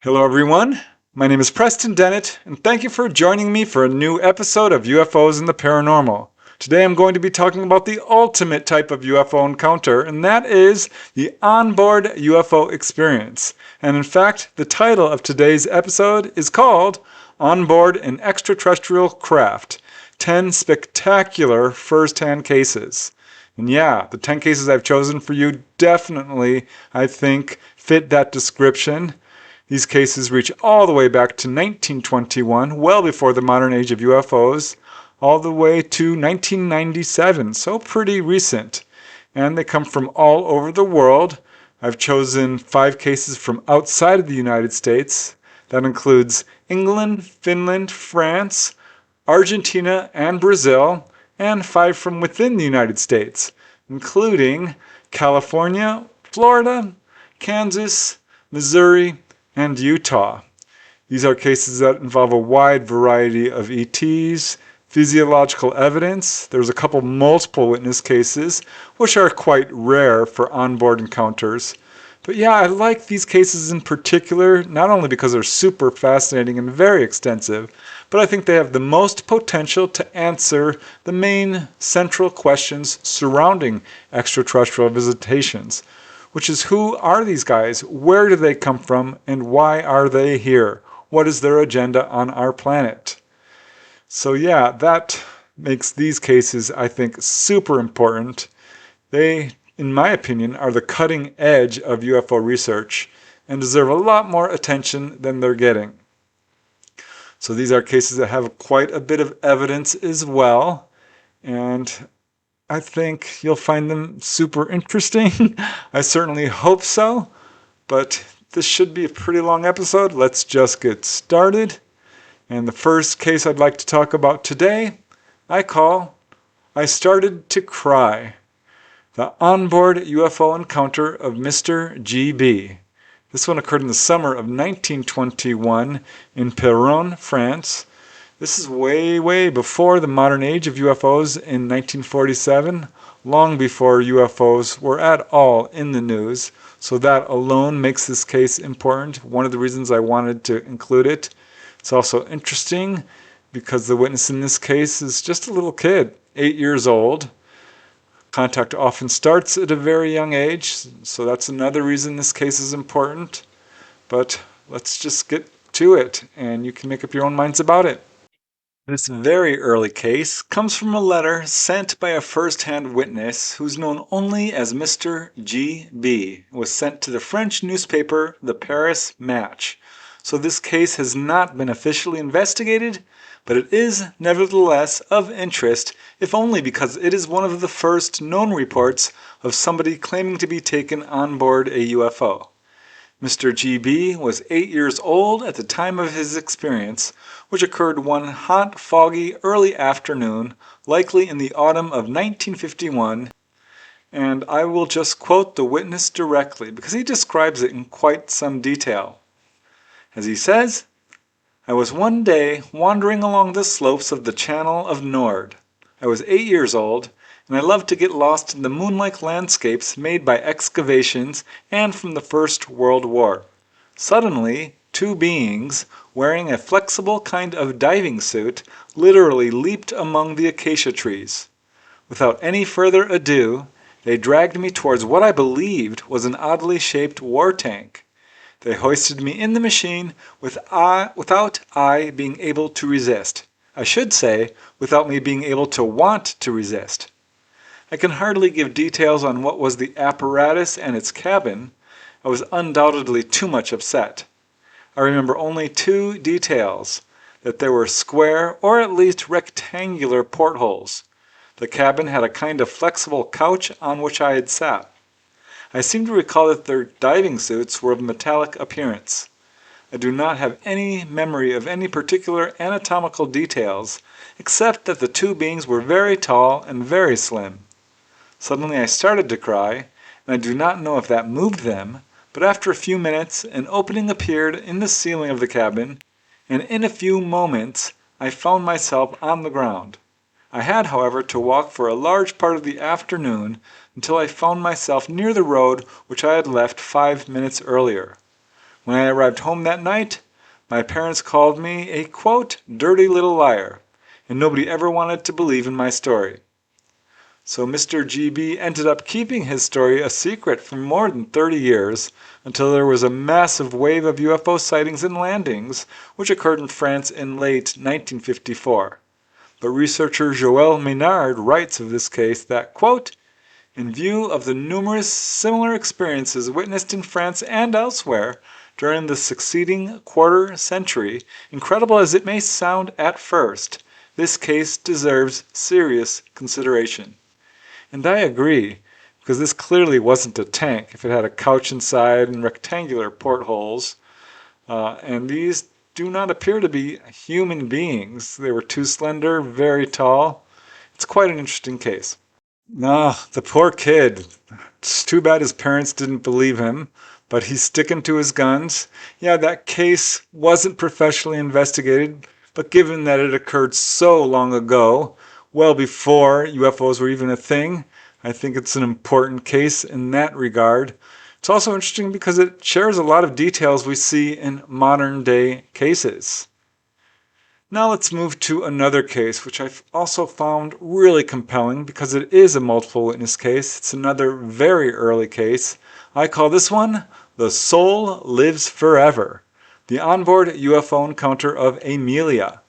Hello everyone, my name is Preston Dennett, and thank you for joining me for a new episode of UFOs and the Paranormal. Today I'm going to be talking about the ultimate type of UFO encounter, and that is the onboard UFO experience. And in fact, the title of today's episode is called Onboard an Extraterrestrial Craft, 10 Spectacular First-Hand Cases. And yeah, the 10 cases I've chosen for you definitely, I think, fit that description. These cases reach all the way back to 1921, well before the modern age of UFOs, all the way to 1997, so pretty recent. And they come from all over the world. I've chosen 5 cases from outside of the United States. That includes England, Finland, France, Argentina, and Brazil, and 5 from within the United States, including California, Florida, Kansas, Missouri, and Utah. These are cases that involve a wide variety of ETs, physiological evidence. There's a couple multiple witness cases, which are quite rare for onboard encounters. But yeah, I like these cases in particular, not only because they're super fascinating and very extensive, but I think they have the most potential to answer the main central questions surrounding extraterrestrial visitations, which is who are these guys, where do they come from, and why are they here? What is their agenda on our planet? So yeah, that makes these cases, I think, super important. They, in my opinion, are the cutting edge of UFO research and deserve a lot more attention than they're getting. So these are cases that have quite a bit of evidence as well, and I think you'll find them super interesting. I certainly hope so, but this should be a pretty long episode. Let's just get started. And the first case I'd like to talk about today, I call I Started to Cry. The onboard UFO encounter of Mr. GB. This one occurred in the summer of 1921 in Peronne, France. This is way before the modern age of UFOs in 1947, long before UFOs were at all in the news. So that alone makes this case important. One of the reasons I wanted to include it. It's also interesting because the witness in this case is just a little kid, 8 years old. Contact often starts at a very young age, so that's another reason this case is important. But let's just get to it, and you can make up your own minds about it. This very early case comes from a letter sent by a first-hand witness who's known only as Mr. G.B. It was sent to the French newspaper The Paris Match. So this case has not been officially investigated, but it is nevertheless of interest, if only because it is one of the first known reports of somebody claiming to be taken on board a UFO. Mr. G.B. was 8 years old at the time of his experience, which occurred one hot, foggy, early afternoon, likely in the autumn of 1951, and I will just quote the witness directly because he describes it in quite some detail. As he says, I was one day wandering along the slopes of the Canal Nord. I was 8 years old, and I loved to get lost in the moon-like landscapes made by excavations and from the First World War. Suddenly, 2 beings, wearing a flexible kind of diving suit, literally leaped among the acacia trees. Without any further ado, they dragged me towards what I believed was an oddly shaped war tank. They hoisted me in the machine without I being able to resist. I should say, without me being able to want to resist. I can hardly give details on what was the apparatus and its cabin. I was undoubtedly too much upset. I remember only 2 details, that there were square or at least rectangular portholes. The cabin had a kind of flexible couch on which I had sat. I seem to recall that their diving suits were of metallic appearance. I do not have any memory of any particular anatomical details, except that the 2 beings were very tall and very slim. Suddenly I started to cry, and I do not know if that moved them, but after a few minutes an opening appeared in the ceiling of the cabin, and in a few moments I found myself on the ground. I had, however, to walk for a large part of the afternoon until I found myself near the road which I had left 5 minutes earlier. When I arrived home that night, my parents called me a, quote, dirty little liar, and nobody ever wanted to believe in my story. So Mr. GB ended up keeping his story a secret for more than 30 years until there was a massive wave of UFO sightings and landings, which occurred in France in late 1954. But researcher Joël Ménard writes of this case that, quote, in view of the numerous similar experiences witnessed in France and elsewhere during the succeeding quarter century, incredible as it may sound at first, this case deserves serious consideration. And I agree, because this clearly wasn't a tank if it had a couch inside and rectangular portholes. And these do not appear to be human beings. They were too slender, very tall. It's quite an interesting case. Ah, the poor kid. It's too bad his parents didn't believe him, but he's sticking to his guns. Yeah, that case wasn't professionally investigated, but given that it occurred so long ago, well before UFOs were even a thing, I think it's an important case in that regard. It's also interesting because it shares a lot of details we see in modern day cases. Now let's move to another case, which I've also found really compelling because it is a multiple witness case. It's another very early case. I call this one The Soul Lives Forever, the onboard UFO encounter of Amelia.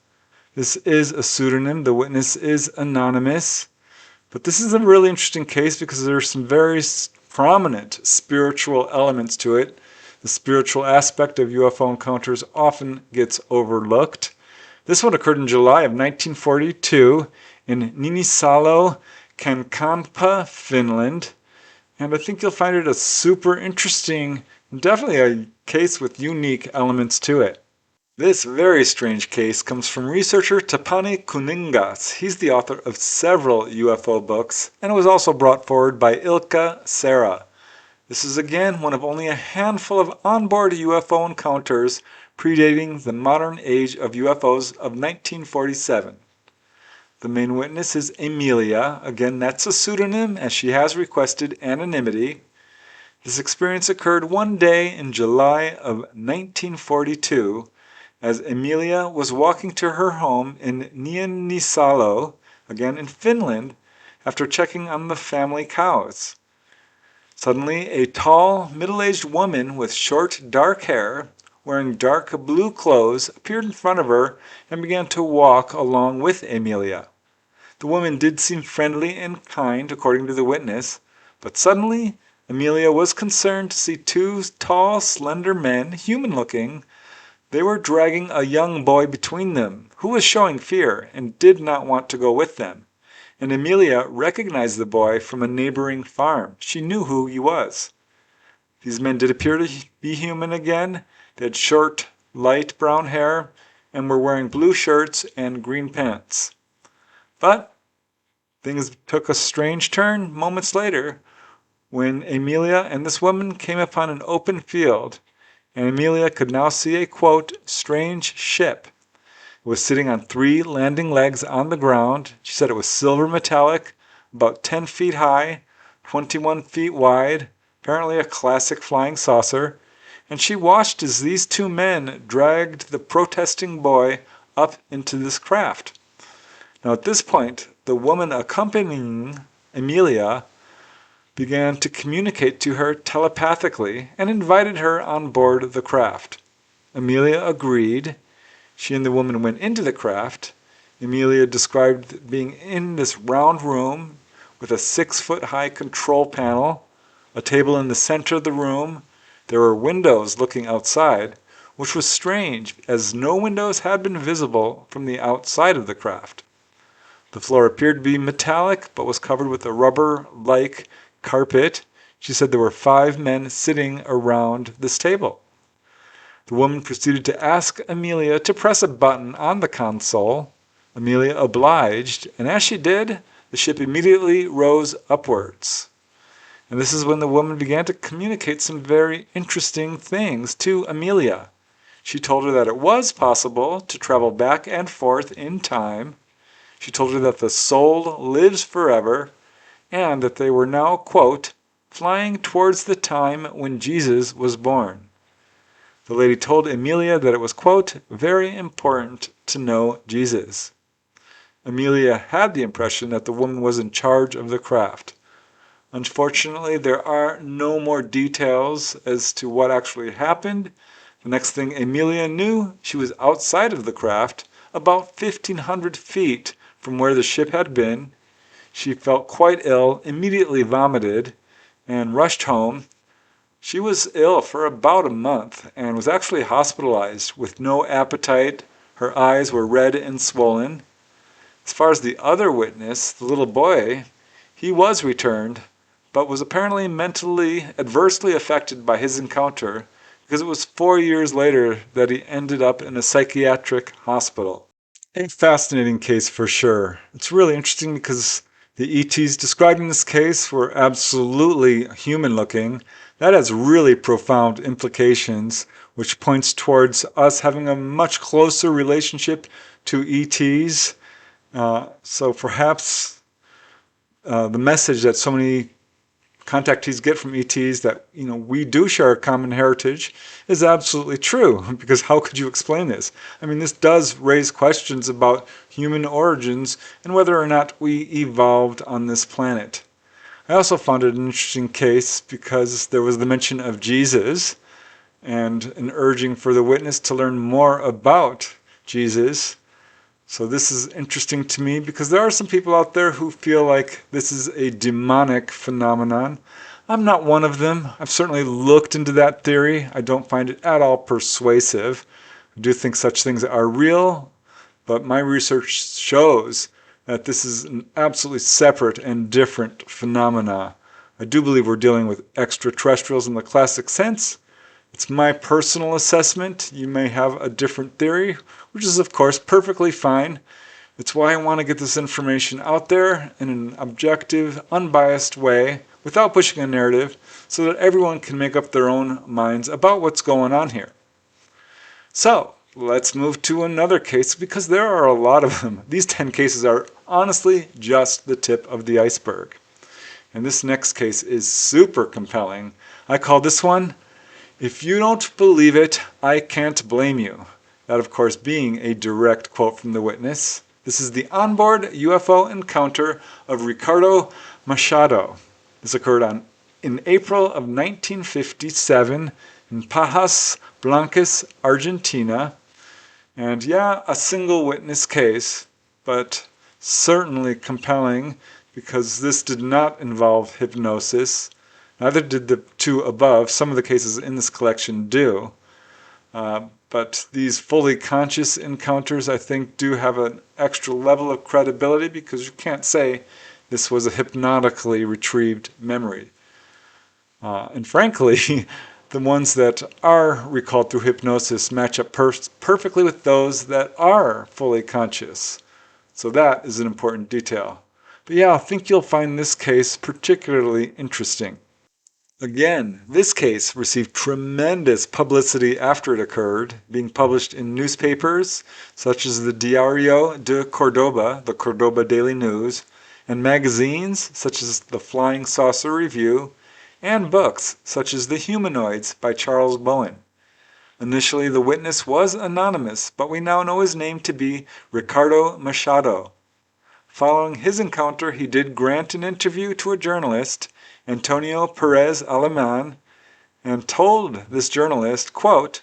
This is a pseudonym. The witness is anonymous. But this is a really interesting case because there's some very prominent spiritual elements to it. The spiritual aspect of UFO encounters often gets overlooked. This one occurred in July of 1942 in Niinisalo, Kankaanpää, Finland. And I think you'll find it a super interesting, definitely a case with unique elements to it. This very strange case comes from researcher Tapani Kuningas. He's the author of several UFO books, and it was also brought forward by Ilkka Sara. This is again one of only a handful of onboard UFO encounters predating the modern age of UFOs of 1947. The main witness is Amelia. Again, that's a pseudonym as she has requested anonymity. This experience occurred one day in July of 1942 as Amelia was walking to her home in Niinisalo, again in Finland, after checking on the family cows. Suddenly, a tall, middle-aged woman with short, dark hair, wearing dark blue clothes, appeared in front of her and began to walk along with Amelia. The woman did seem friendly and kind, according to the witness, but suddenly Amelia was concerned to see two tall, slender men, human-looking. They were dragging a young boy between them, who was showing fear and did not want to go with them. And Amelia recognized the boy from a neighboring farm. She knew who he was. These men did appear to be human again. They had short, light brown hair and were wearing blue shirts and green pants. But things took a strange turn moments later when Amelia and this woman came upon an open field, and Amelia could now see a, quote, strange ship. It was sitting on 3 landing legs on the ground. She said it was silver metallic, about 10 feet high, 21 feet wide, apparently a classic flying saucer. And she watched as these 2 men dragged the protesting boy up into this craft. Now at this point, the woman accompanying Amelia began to communicate to her telepathically and invited her on board the craft. Amelia agreed. She and the woman went into the craft. Amelia described being in this round room with a 6-foot-high control panel, a table in the center of the room. There were windows looking outside, which was strange as no windows had been visible from the outside of the craft. The floor appeared to be metallic but was covered with a rubber-like carpet. She said there were 5 men sitting around this table. The woman proceeded to ask Amelia to press a button on the console. Amelia obliged, and as she did, the ship immediately rose upwards. And this is when the woman began to communicate some very interesting things to Amelia. She told her that it was possible to travel back and forth in time. She told her that the soul lives forever, and that they were now, quote, flying towards the time when Jesus was born. The lady told Amelia that it was, quote, very important to know Jesus. Amelia had the impression that the woman was in charge of the craft. Unfortunately, there are no more details as to what actually happened. The next thing Amelia knew, she was outside of the craft, about 1,500 feet from where the ship had been. She felt quite ill, immediately vomited, and rushed home. She was ill for about a month and was actually hospitalized with no appetite. Her eyes were red and swollen. As far as the other witness, the little boy, he was returned, but was apparently mentally adversely affected by his encounter because it was 4 years later that he ended up in a psychiatric hospital. A fascinating case for sure. It's really interesting because the ETs described in this case were absolutely human looking. That has really profound implications, which points towards us having a much closer relationship to ETs. So perhaps the message that so many contactees get from ETs that, we do share a common heritage is absolutely true, because how could you explain this? I mean, this does raise questions about human origins and whether or not we evolved on this planet. I also found it an interesting case because there was the mention of Jesus and an urging for the witness to learn more about Jesus. So this is interesting to me because there are some people out there who feel like this is a demonic phenomenon. I'm not one of them. I've certainly looked into that theory. I don't find it at all persuasive. I do think such things are real, but my research shows that this is an absolutely separate and different phenomena. I do believe we're dealing with extraterrestrials in the classic sense. It's my personal assessment. You may have a different theory, which is of course perfectly fine. It's why I want to get this information out there in an objective, unbiased way, without pushing a narrative, so that everyone can make up their own minds about what's going on here. So, let's move to another case because there are a lot of them. These 10 cases are honestly just the tip of the iceberg. And this next case is super compelling. I call this one, "If you don't believe it, I can't blame you." That, of course, being a direct quote from the witness. This is the onboard UFO encounter of Ricardo Machado. This occurred in April of 1957 in Pajas Blancas, Argentina. And yeah, a single witness case, but certainly compelling because this did not involve hypnosis. Neither did the two above. Some of the cases in this collection do. But these fully conscious encounters, I think, do have an extra level of credibility because you can't say this was a hypnotically retrieved memory. And frankly, the ones that are recalled through hypnosis match up perfectly with those that are fully conscious. So that is an important detail. But yeah, I think you'll find this case particularly interesting. Again, this case received tremendous publicity after it occurred, being published in newspapers such as the Diario de Cordoba, the Cordoba Daily News, and magazines such as the Flying Saucer Review, and books such as The Humanoids by Charles Bowen. Initially, the witness was anonymous, but we now know his name to be Ricardo Machado. Following his encounter, he did grant an interview to a journalist, Antonio Perez Aleman, and told this journalist, quote,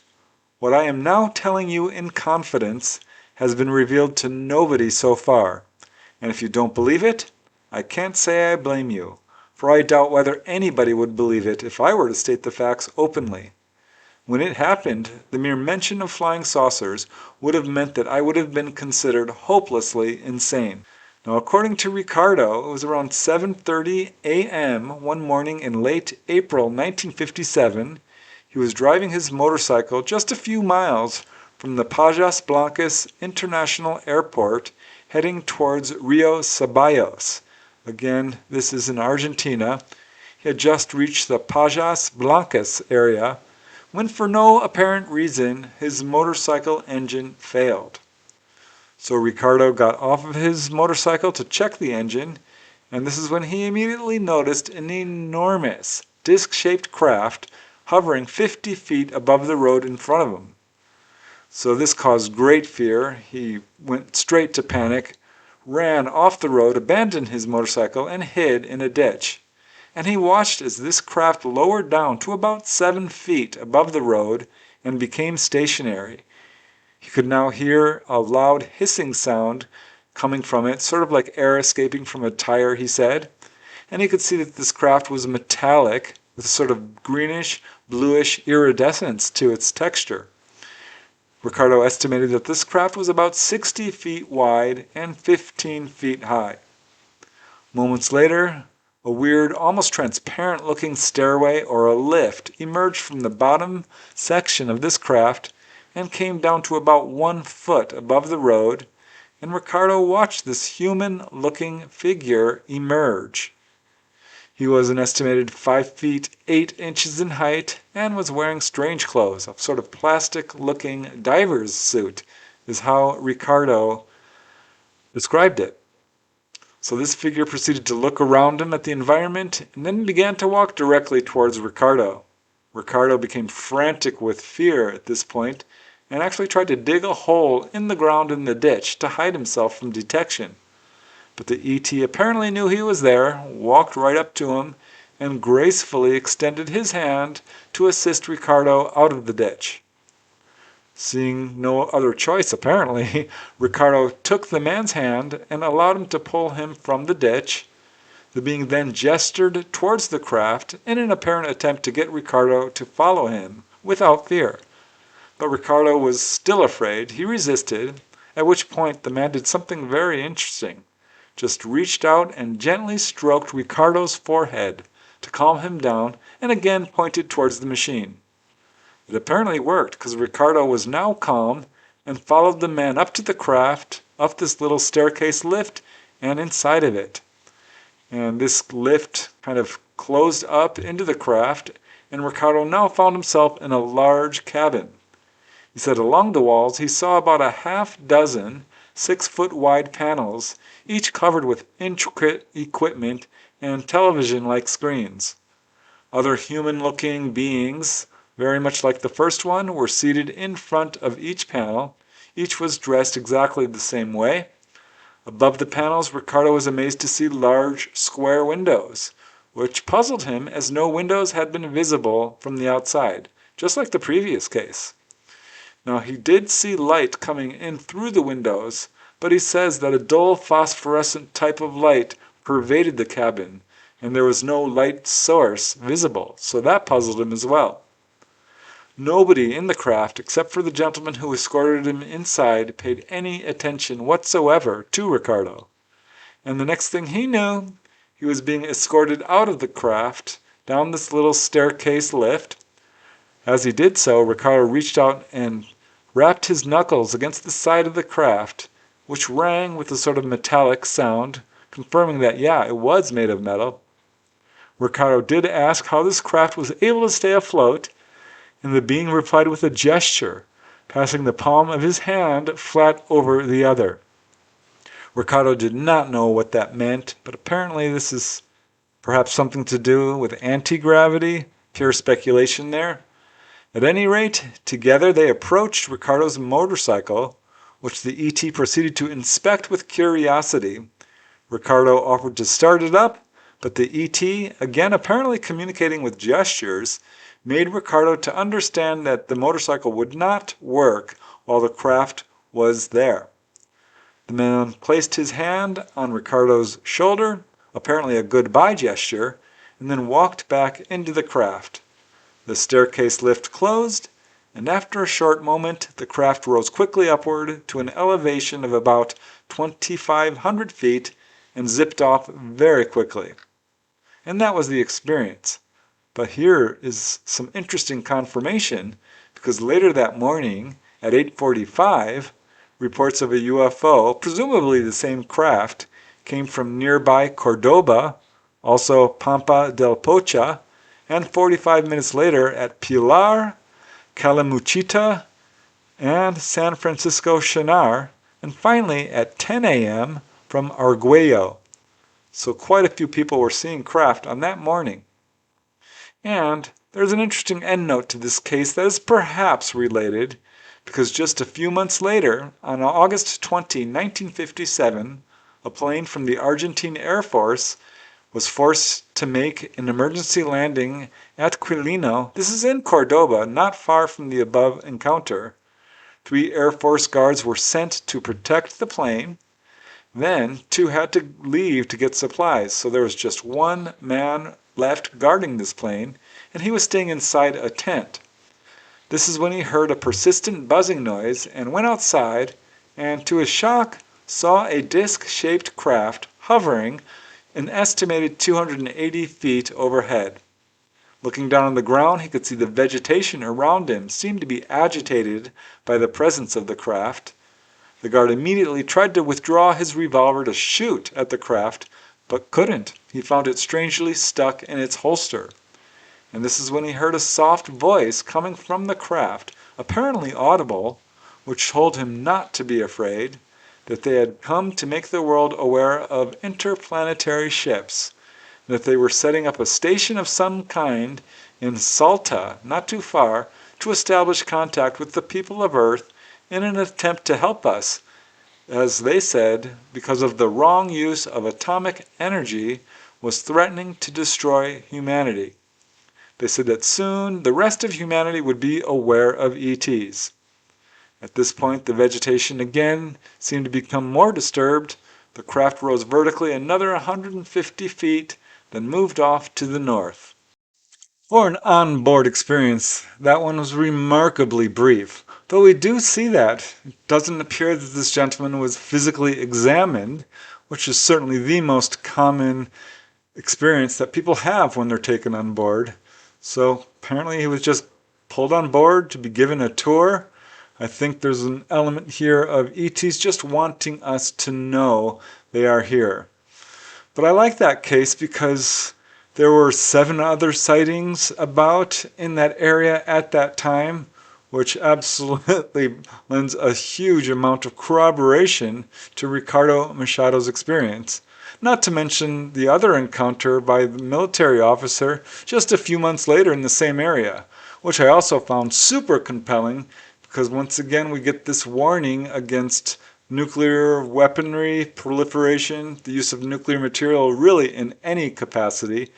"What I am now telling you in confidence has been revealed to nobody so far, and if you don't believe it, I can't say I blame you, for I doubt whether anybody would believe it if I were to state the facts openly. When it happened, the mere mention of flying saucers would have meant that I would have been considered hopelessly insane." Now, according to Ricardo, it was around 7:30 a.m. one morning in late April 1957. He was driving his motorcycle just a few miles from the Pajas Blancas International Airport, heading towards Rio Ceballos. Again, this is in Argentina. He had just reached the Pajas Blancas area when, for no apparent reason, his motorcycle engine failed. So Ricardo got off of his motorcycle to check the engine, and this is when he immediately noticed an enormous disc-shaped craft hovering 50 feet above the road in front of him. So this caused great fear. He went straight to panic, ran off the road, abandoned his motorcycle, and hid in a ditch. And he watched as this craft lowered down to about 7 feet above the road and became stationary. He could now hear a loud hissing sound coming from it, sort of like air escaping from a tire, he said. And he could see that this craft was metallic with a sort of greenish, bluish iridescence to its texture. Ricardo estimated that this craft was about 60 feet wide and 15 feet high. Moments later, a weird, almost transparent looking stairway or a lift emerged from the bottom section of this craft and came down to about 1 foot above the road, and Ricardo watched this human-looking figure emerge. He was an estimated 5 feet 8 inches in height and was wearing strange clothes, a sort of plastic-looking diver's suit, is how Ricardo described it. So this figure proceeded to look around him at the environment and then began to walk directly towards Ricardo. Ricardo became frantic with fear at this point and actually tried to dig a hole in the ground in the ditch to hide himself from detection. But the ET apparently knew he was there, walked right up to him, and gracefully extended his hand to assist Ricardo out of the ditch. Seeing no other choice, apparently, Ricardo took the man's hand and allowed him to pull him from the ditch. The being then gestured towards the craft in an apparent attempt to get Ricardo to follow him without fear. But Ricardo was still afraid. He resisted, at which point the man did something very interesting. Just reached out and gently stroked Ricardo's forehead to calm him down and again pointed towards the machine. It apparently worked because Ricardo was now calm and followed the man up to the craft, up this little staircase lift, and inside of it. And this lift kind of closed up into the craft, and Ricardo now found himself in a large cabin. He said along the walls he saw about a half dozen 6-foot wide panels, each covered with intricate equipment and television-like screens. Other human-looking beings, very much like the first one, were seated in front of each panel. Each was dressed exactly the same way. Above the panels, Ricardo was amazed to see large square windows, which puzzled him as no windows had been visible from the outside, just like the previous case. Now, he did see light coming in through the windows, but he says that a dull phosphorescent type of light pervaded the cabin, and there was no light source visible, so that puzzled him as well. Nobody in the craft, except for the gentleman who escorted him inside, paid any attention whatsoever to Ricardo. And the next thing he knew, he was being escorted out of the craft, down this little staircase lift. As he did so, Ricardo reached out and rapped his knuckles against the side of the craft, which rang with a sort of metallic sound, confirming that, yeah, it was made of metal. Ricardo did ask how this craft was able to stay afloat, and the being replied with a gesture, passing the palm of his hand flat over the other. Ricardo did not know what that meant, but apparently this is perhaps something to do with anti-gravity, pure speculation there. At any rate, together they approached Ricardo's motorcycle, which the ET proceeded to inspect with curiosity. Ricardo offered to start it up, but the ET, again apparently communicating with gestures, made Ricardo to understand that the motorcycle would not work while the craft was there. The man placed his hand on Ricardo's shoulder, apparently a goodbye gesture, and then walked back into the craft. The staircase lift closed, and after a short moment, the craft rose quickly upward to an elevation of about 2,500 feet and zipped off very quickly. And that was the experience. But here is some interesting confirmation, because later that morning at 8:45, reports of a UFO, presumably the same craft, came from nearby Cordoba, also Pampa del Pocha, and 45 minutes later at Pilar, Calamuchita, and San Francisco Shanar, and finally at 10 a.m. from Arguello. So quite a few people were seeing craft on that morning. And There's an interesting endnote to this case that is perhaps related, because just a few months later, on August 20, 1957, a plane from the Argentine Air Force was forced to make an emergency landing at Quilino. This is in Cordoba, not far from the above encounter. 3 Air Force guards were sent to protect the plane. Then 2 had to leave to get supplies, so there was just 1 man left guarding this plane, and he was staying inside a tent. This is when he heard a persistent buzzing noise and went outside, and to his shock saw a disc-shaped craft hovering an estimated 280 feet overhead. Looking down on the ground, he could see the vegetation around him seemed to be agitated by the presence of the craft. The guard immediately tried to withdraw his revolver to shoot at the craft, but couldn't. He found it strangely stuck in its holster. And this is when he heard a soft voice coming from the craft, apparently audible, which told him not to be afraid, that they had come to make the world aware of interplanetary ships, and that they were setting up a station of some kind in Salta, not too far, to establish contact with the people of Earth in an attempt to help us, as they said, because of the wrong use of atomic energy was threatening to destroy humanity. They said that soon the rest of humanity would be aware of ETs. At this point, the vegetation again seemed to become more disturbed. The craft rose vertically another 150 feet, then moved off to the north. For an onboard experience, that one was remarkably brief. Though we do see that it doesn't appear that this gentleman was physically examined, which is certainly the most common experience that people have when they're taken on board. So apparently he was just pulled on board to be given a tour. I think there's an element here of ETs just wanting us to know they are here. But I like that case because there were 7 other sightings about in that area at that time, which absolutely lends a huge amount of corroboration to Ricardo Machado's experience. Not to mention the other encounter by the military officer just a few months later in the same area, which I also found super compelling because once again we get this warning against nuclear weaponry proliferation, the use of nuclear material really in any capacity.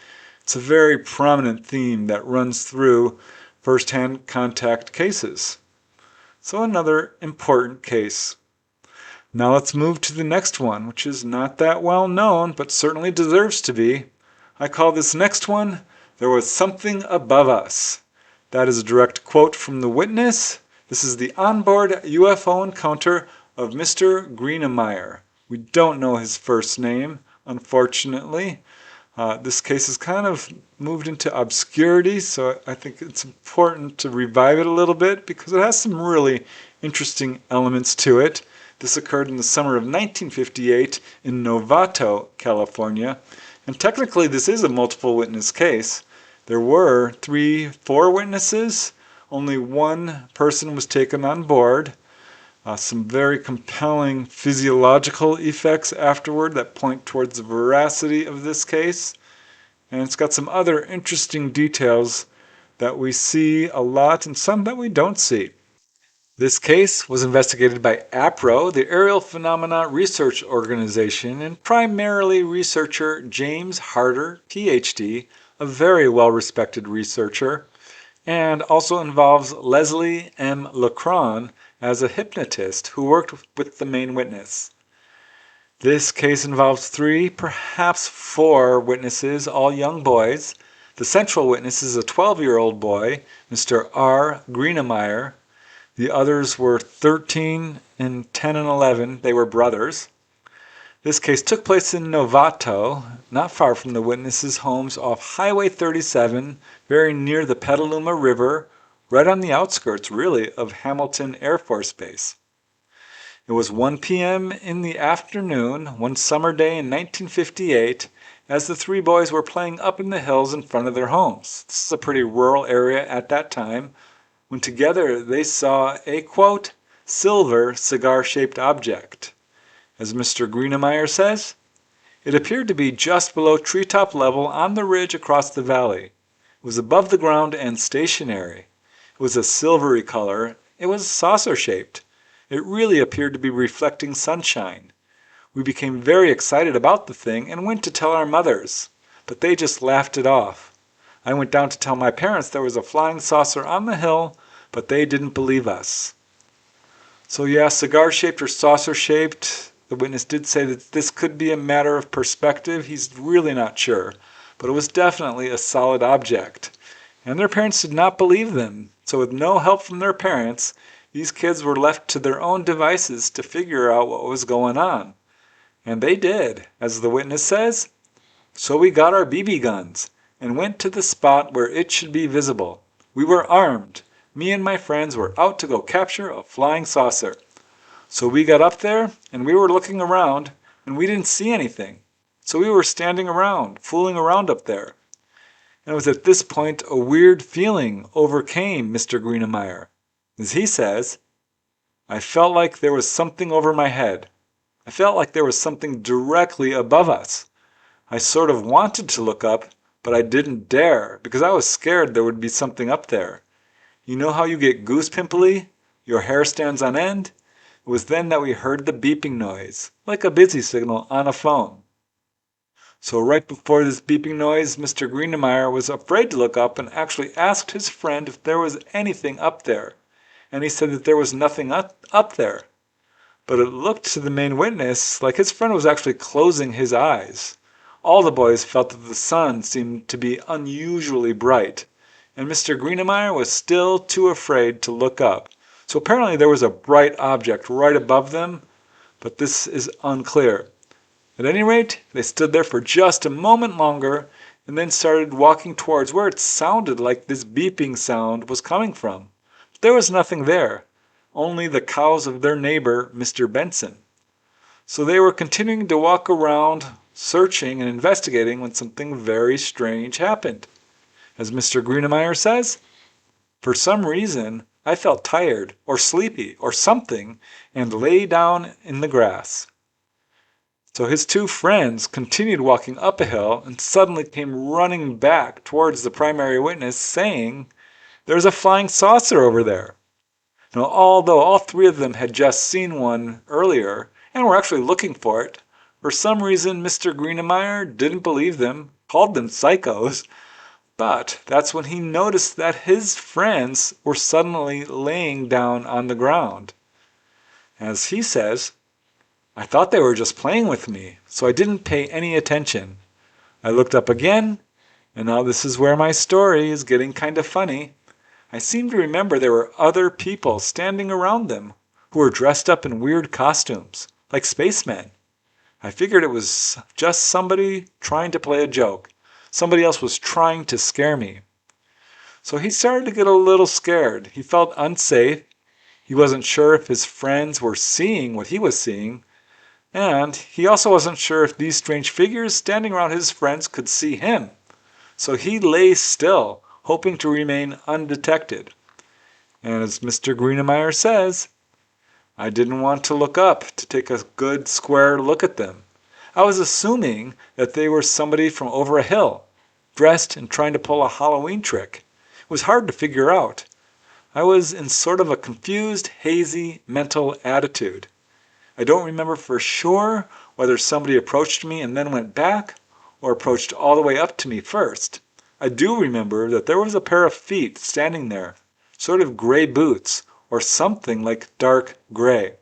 It's a very prominent theme that runs through first-hand contact cases. So another important case. Now let's move to the next one, which is not that well known, but certainly deserves to be. I call this next one, "There Was Something Above Us." That is a direct quote from the witness. This is the onboard UFO encounter of Mr. Greenemeyer. We don't know his first name, unfortunately. This case has kind of moved into obscurity, so I think it's important to revive it a little bit because it has some really interesting elements to it. This occurred in the summer of 1958 in Novato, California, and technically this is a multiple witness case. There were 4 witnesses. Only 1 person was taken on board. Some very compelling physiological effects afterward that point towards the veracity of this case. And it's got some other interesting details that we see a lot and some that we don't see. This case was investigated by APRO, the Aerial Phenomena Research Organization, and primarily researcher James Harder, PhD, a very well-respected researcher, and also involves Leslie M. Lacron as a hypnotist who worked with the main witness. This case involves 3, perhaps 4 witnesses, all young boys. The central witness is a 12-year-old boy, Mr. R. Greenemeyer. The others were 13 and 10 and 11. They were brothers. This case took place in Novato, not far from the witnesses' homes off Highway 37, very near the Petaluma River, right on the outskirts, really, of Hamilton Air Force Base. It was 1 p.m. in the afternoon, one summer day in 1958, as the 3 boys were playing up in the hills in front of their homes. This is a pretty rural area at that time, when together they saw a, quote, silver cigar-shaped object. As Mr. Greenemeyer says, it appeared to be just below treetop level on the ridge across the valley. It was above the ground and stationary. It was a silvery color. It was saucer-shaped. It really appeared to be reflecting sunshine. We became very excited about the thing and went to tell our mothers, but they just laughed it off. I went down to tell my parents there was a flying saucer on the hill, but they didn't believe us. So yeah, cigar-shaped or saucer-shaped, the witness did say that this could be a matter of perspective. He's really not sure, but it was definitely a solid object. And their parents did not believe them. So with no help from their parents, these kids were left to their own devices to figure out what was going on. And they did, as the witness says. So we got our BB guns and went to the spot where it should be visible. We were armed. Me and my friends were out to go capture a flying saucer. So we got up there and we were looking around and we didn't see anything. So we were standing around, fooling around up there. And it was at this point a weird feeling overcame Mr. Greenemeyer. As he says, I felt like there was something over my head. I felt like there was something directly above us. I sort of wanted to look up, but I didn't dare because I was scared there would be something up there. You know how you get goose pimply? Your hair stands on end? It was then that we heard the beeping noise, like a busy signal on a phone. So right before this beeping noise, Mr. Greenemeyer was afraid to look up and actually asked his friend if there was anything up there. And he said that there was nothing up there. But it looked to the main witness like his friend was actually closing his eyes. All the boys felt that the sun seemed to be unusually bright, and Mr. Greenemeyer was still too afraid to look up. So apparently there was a bright object right above them, but this is unclear. At any rate, they stood there for just a moment longer and then started walking towards where it sounded like this beeping sound was coming from. But there was nothing there, only the cows of their neighbor, Mr. Benson. So they were continuing to walk around, searching and investigating when something very strange happened. As Mr. Greenemeyer says, for some reason, I felt tired or sleepy or something and lay down in the grass. So his two friends continued walking up a hill and suddenly came running back towards the primary witness saying, there's a flying saucer over there. Now, although all three of them had just seen one earlier and were actually looking for it, for some reason Mr. Greenemeyer didn't believe them, called them psychos, but that's when he noticed that his friends were suddenly laying down on the ground. As he says, I thought they were just playing with me, so I didn't pay any attention. I looked up again, and now this is where my story is getting kind of funny. I seem to remember there were other people standing around them who were dressed up in weird costumes, like spacemen. I figured it was just somebody trying to play a joke. Somebody else was trying to scare me. So he started to get a little scared. He felt unsafe. He wasn't sure if his friends were seeing what he was seeing. And he also wasn't sure if these strange figures standing around his friends could see him. So he lay still, hoping to remain undetected. And as Mr. Greenemeyer says, I didn't want to look up to take a good square look at them. I was assuming that they were somebody from over a hill, dressed and trying to pull a Halloween trick. It was hard to figure out. I was in sort of a confused, hazy mental attitude. I don't remember for sure whether somebody approached me and then went back, or approached all the way up to me first. I do remember that there was a pair of feet standing there, sort of gray boots, or something like dark gray.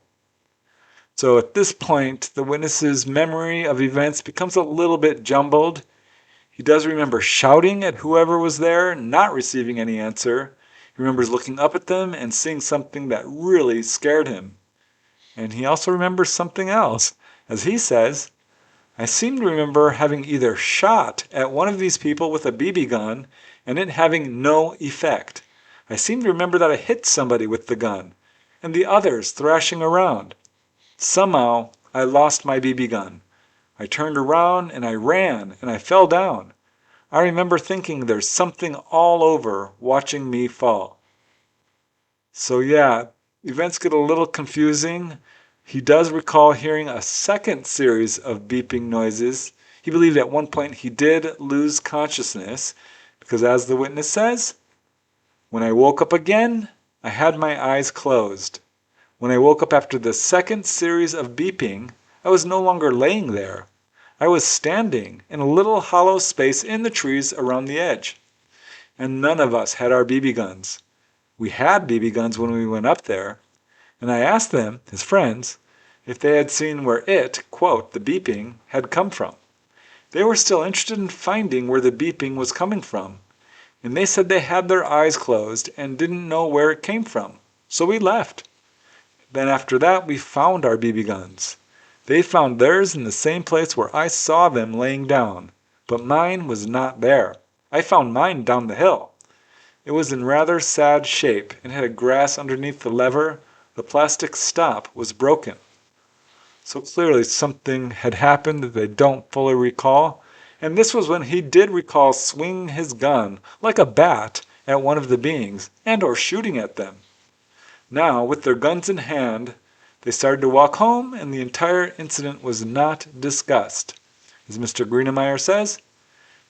So at this point, the witness's memory of events becomes a little bit jumbled. He does remember shouting at whoever was there, not receiving any answer. He remembers looking up at them and seeing something that really scared him. And he also remembers something else. As he says, I seem to remember having either shot at one of these people with a BB gun and it having no effect. I seem to remember that I hit somebody with the gun and the others thrashing around. Somehow, I lost my BB gun. I turned around and I ran and I fell down. I remember thinking there's something all over watching me fall. So yeah, events get a little confusing. He does recall hearing a second series of beeping noises. He believed at one point he did lose consciousness because as the witness says, when I woke up again, I had my eyes closed. When I woke up after the second series of beeping, I was no longer laying there. I was standing in a little hollow space in the trees around the edge. And none of us had our BB guns. We had BB guns when we went up there, and I asked them, his friends, if they had seen where it, quote, the beeping, had come from. They were still interested in finding where the beeping was coming from, and they said they had their eyes closed and didn't know where it came from. So we left. Then after that we found our BB guns. They found theirs in the same place where I saw them laying down, but mine was not there. I found mine down the hill. It was in rather sad shape and had grass underneath the lever. The plastic stop was broken. So clearly something had happened that they don't fully recall. And this was when he did recall swinging his gun like a bat at one of the beings and or shooting at them. Now, with their guns in hand, they started to walk home and the entire incident was not discussed. As Mr. Greenemeyer says,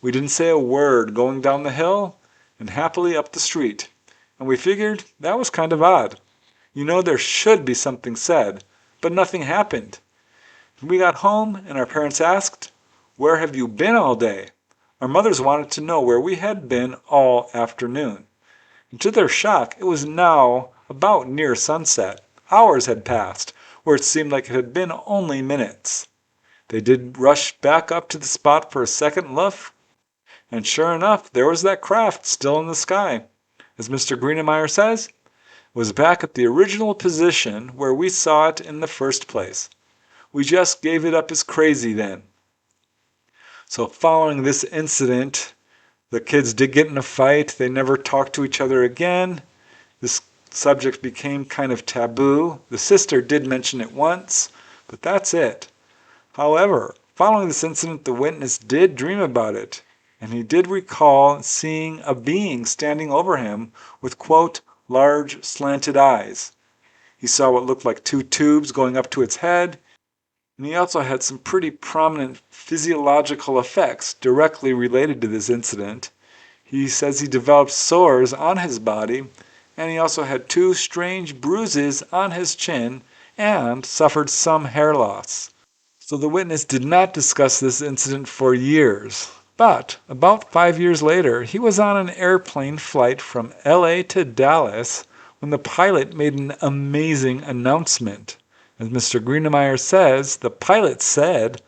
we didn't say a word going down the hill and happily up the street, and we figured that was kind of odd. You know, there should be something said, but nothing happened. We got home and our parents asked, "Where have you been all day?" Our mothers wanted to know where we had been all afternoon. And to their shock, it was now about near sunset. Hours had passed, where it seemed like it had been only minutes. They did rush back up to the spot for a second look, and sure enough, there was that craft still in the sky. As Mr. Greenemeyer says, it was back at the original position where we saw it in the first place. We just gave it up as crazy then. So following this incident, the kids did get in a fight. They never talked to each other again. This subject became kind of taboo. The sister did mention it once, but that's it. However, following this incident, the witness did dream about it, and he did recall seeing a being standing over him with, quote, large slanted eyes. He saw what looked like two tubes going up to its head, and he also had some pretty prominent physiological effects directly related to this incident. He says he developed sores on his body, and he also had two strange bruises on his chin and suffered some hair loss. So the witness did not discuss this incident for years. But about 5 years later, he was on an airplane flight from LA to Dallas when the pilot made an amazing announcement. As Mr. Greenemeyer says, the pilot said,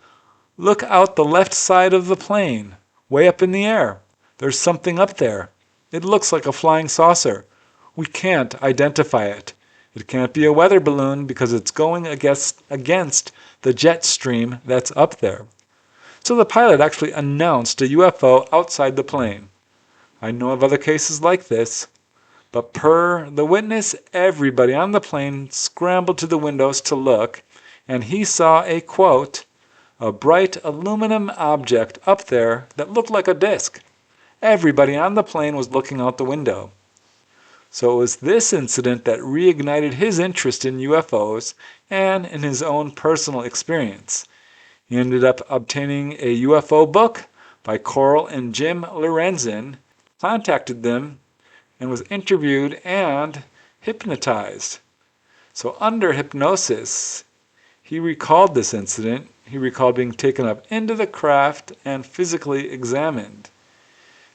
"Look out the left side of the plane, way up in the air. There's something up there. It looks like a flying saucer. We can't identify it. It can't be a weather balloon because it's going against the jet stream that's up there." So the pilot actually announced a UFO outside the plane. I know of other cases like this, but per the witness, everybody on the plane scrambled to the windows to look, and he saw a, quote, a bright aluminum object up there that looked like a disc. Everybody on the plane was looking out the window. So it was this incident that reignited his interest in UFOs and in his own personal experience. He ended up obtaining a UFO book by Coral and Jim Lorenzen, contacted them, and was interviewed and hypnotized. So under hypnosis, he recalled this incident. He recalled being taken up into the craft and physically examined.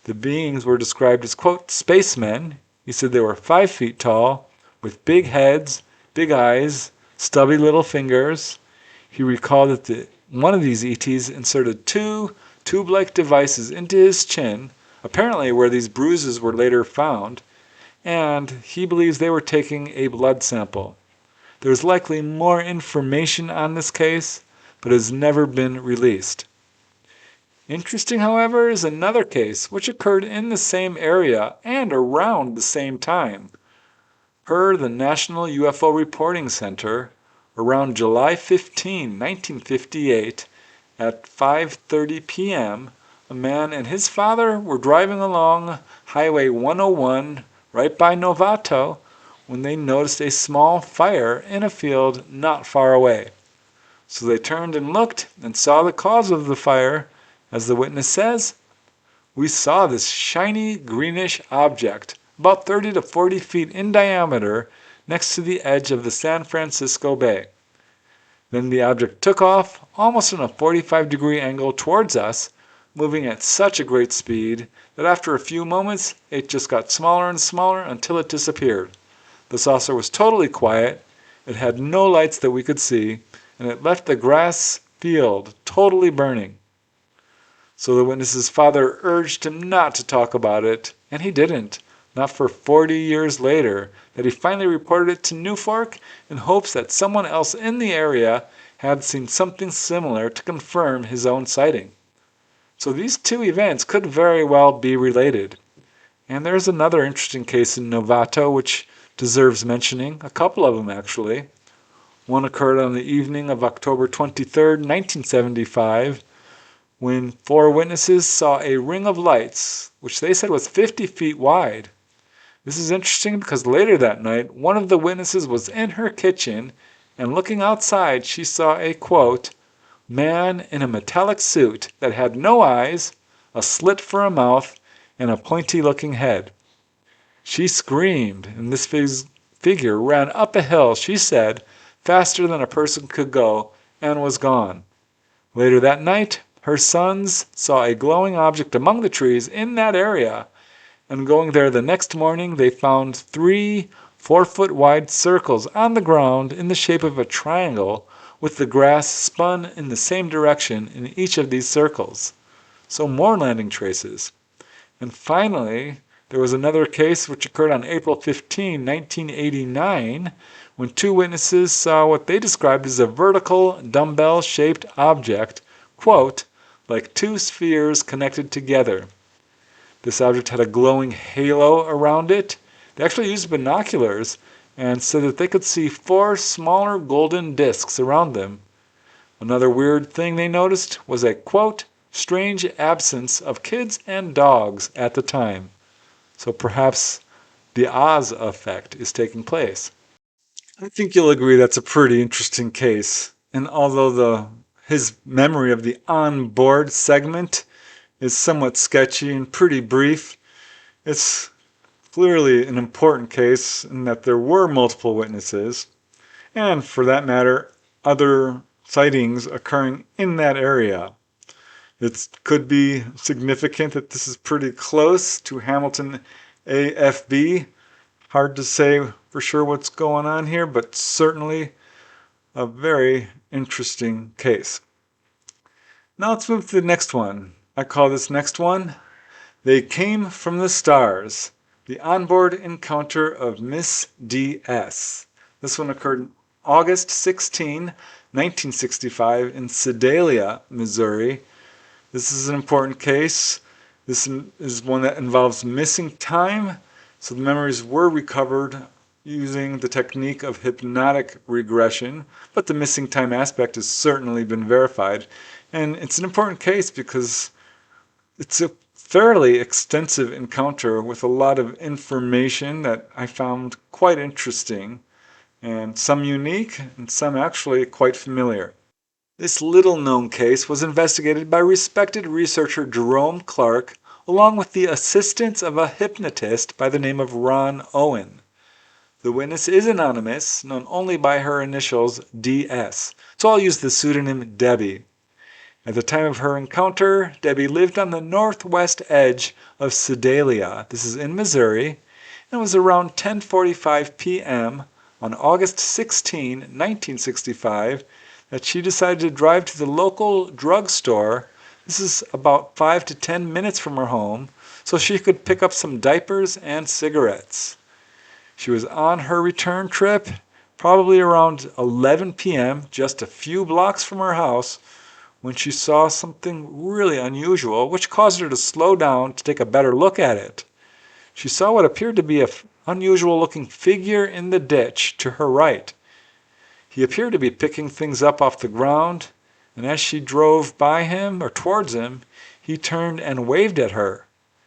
The beings were described as, quote, spacemen. He said they were 5 feet tall, with big heads, big eyes, stubby little fingers. He recalled that one of these ETs inserted 2 tube-like devices into his chin, apparently where these bruises were later found, and he believes they were taking a blood sample. There's likely more information on this case, but has never been released. Interesting, however, is another case which occurred in the same area and around the same time. Per the National UFO Reporting Center, around July 15, 1958, at 5:30 p.m., a man and his father were driving along Highway 101 right by Novato when they noticed a small fire in a field not far away. So they turned and looked and saw the cause of the fire, as the witness says, we saw this shiny greenish object, about 30 to 40 feet in diameter, next to the edge of the San Francisco Bay. Then the object took off, almost in a 45-degree angle towards us, moving at such a great speed that after a few moments it just got smaller and smaller until it disappeared. The saucer was totally quiet, it had no lights that we could see, and it left the grass field totally burning. So the witness's father urged him not to talk about it, and he didn't, not for 40 years later, that he finally reported it to Newfork in hopes that someone else in the area had seen something similar to confirm his own sighting. So these two events could very well be related. And there's another interesting case in Novato which deserves mentioning, a couple of them actually. One occurred on the evening of October 23rd, 1975, when 4 witnesses saw a ring of lights, which they said was 50 feet wide. This is interesting because later that night, one of the witnesses was in her kitchen, and looking outside, she saw a, quote, man in a metallic suit that had no eyes, a slit for a mouth, and a pointy-looking head. She screamed, and this figure ran up a hill, she said, faster than a person could go, and was gone. Later that night, her sons saw a glowing object among the trees in that area, and going there the next morning, they found 3 4-foot-wide circles on the ground in the shape of a triangle, with the grass spun in the same direction in each of these circles. So more landing traces. And finally, there was another case which occurred on April 15, 1989, when 2 witnesses saw what they described as a vertical dumbbell-shaped object, quote, like 2 spheres connected together. This object had a glowing halo around it. They actually used binoculars and said that they could see 4 smaller golden discs around them. Another weird thing they noticed was a, quote, strange absence of kids and dogs at the time. So perhaps the Oz effect is taking place. I think you'll agree that's a pretty interesting case. And although his memory of the Onboard segment is somewhat sketchy and pretty brief, it's clearly an important case in that there were multiple witnesses, and for that matter, other sightings occurring in that area. It could be significant that this is pretty close to Hamilton AFB. Hard to say for sure what's going on here, but certainly a very interesting case. Now let's move to the next one. I call this next one, They Came from the Stars, the Onboard Encounter of Miss D.S. This one occurred August 16, 1965 in Sedalia, Missouri. This is an important case. This is one that involves missing time, so the memories were recovered using the technique of hypnotic regression, but the missing time aspect has certainly been verified. And it's an important case because it's a fairly extensive encounter with a lot of information that I found quite interesting, and some unique and some actually quite familiar. This little-known case was investigated by respected researcher Jerome Clark along with the assistance of a hypnotist by the name of Ron Owen. The witness is anonymous, known only by her initials DS, so I'll use the pseudonym Debbie. At the time of her encounter, Debbie lived on the northwest edge of Sedalia, this is in Missouri, and it was around 10:45 p.m. on August 16, 1965, that she decided to drive to the local drugstore. This is about 5 to 10 minutes from her home, so she could pick up some diapers and cigarettes. She was on her return trip, probably around 11 p.m., just a few blocks from her house, when she saw something really unusual, which caused her to slow down to take a better look at it. She saw what appeared to be an unusual-looking figure in the ditch to her right. He appeared to be picking things up off the ground, and as she drove by him or towards him, he turned and waved at her.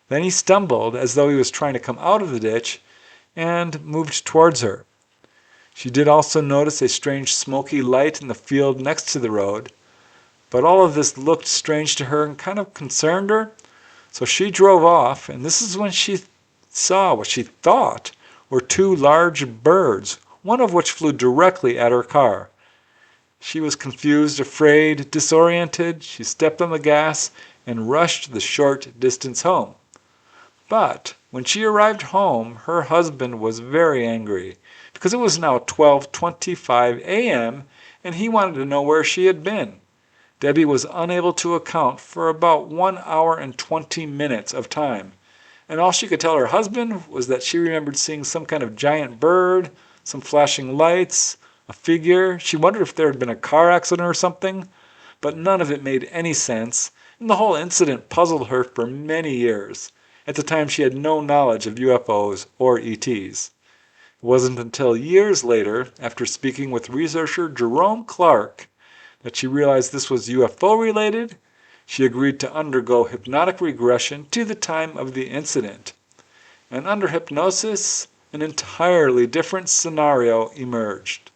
Then he stumbled as though he was trying to come out of the ditch and moved towards her. She did also notice a strange smoky light in the field next to the road, but all of this looked strange to her and kind of concerned her, So she drove off, and this is when she saw what she thought were two large birds, one of which flew directly at her car. She was confused, afraid, disoriented. She stepped on the gas and rushed the short distance home. But when she arrived home, her husband was very angry because it was now 12:25 a.m. and he wanted to know where she had been. Debbie was unable to account for about 1 hour and 20 minutes of time, and all she could tell her husband was that she remembered seeing some kind of giant bird, some flashing lights, a figure. She wondered if there had been a car accident or something, but none of it made any sense, and the whole incident puzzled her for many years. At the time, she had no knowledge of UFOs or ETs. It wasn't until years later, after speaking with researcher Jerome Clark, that she realized this was UFO related. She agreed to undergo hypnotic regression to the time of the incident. And under hypnosis, an entirely different scenario emerged.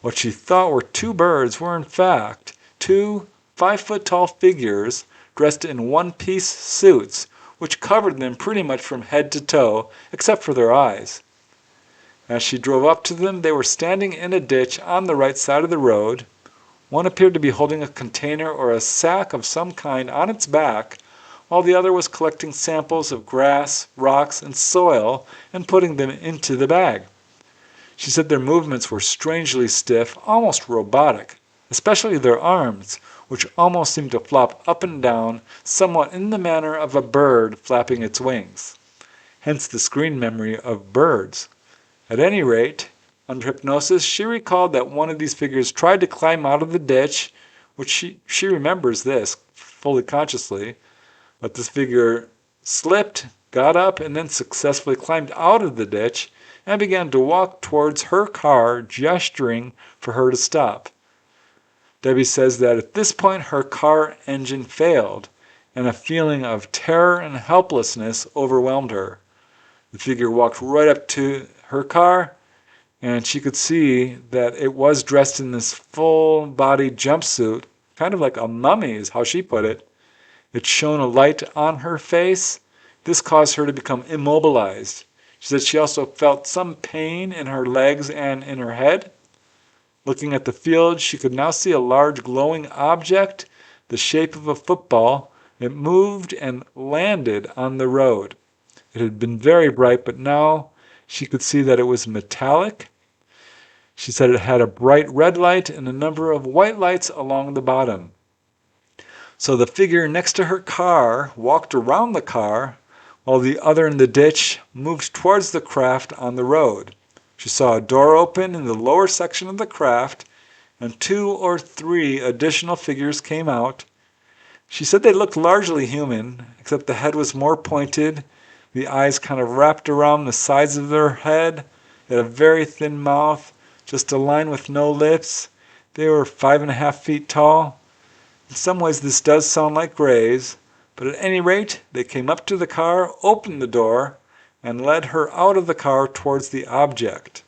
What she thought were two birds were in fact two 5-foot-tall figures dressed in one-piece suits, which covered them pretty much from head to toe, except for their eyes. As she drove up to them, they were standing in a ditch on the right side of the road. One appeared to be holding a container or a sack of some kind on its back, while the other was collecting samples of grass, rocks, and soil and putting them into the bag. She said their movements were strangely stiff, almost robotic, especially their arms, which almost seemed to flop up and down, somewhat in the manner of a bird flapping its wings. Hence the screen memory of birds. At any rate, under hypnosis, she recalled that one of these figures tried to climb out of the ditch, which she remembers this fully consciously, but this figure slipped, got up, and then successfully climbed out of the ditch and began to walk towards her car, gesturing for her to stop. Debbie says that at this point her car engine failed, and a feeling of terror and helplessness overwhelmed her. The figure walked right up to her car, and she could see that it was dressed in this full-body jumpsuit, kind of like a mummy is how she put it. It shone a light on her face. This caused her to become immobilized. She said she also felt some pain in her legs and in her head. Looking at the field, she could now see a large glowing object, the shape of a football. It moved and landed on the road. It had been very bright, but now she could see that it was metallic. She said it had a bright red light and a number of white lights along the bottom. So the figure next to her car walked around the car, while the other in the ditch moved towards the craft on the road. She saw a door open in the lower section of the craft, and 2 or 3 additional figures came out. She said they looked largely human, except the head was more pointed, the eyes kind of wrapped around the sides of their head. They had a very thin mouth, just a line with no lips. They were 5.5 feet tall. In some ways this does sound like grays, but at any rate they came up to the car, opened the door, and led her out of the car towards the object.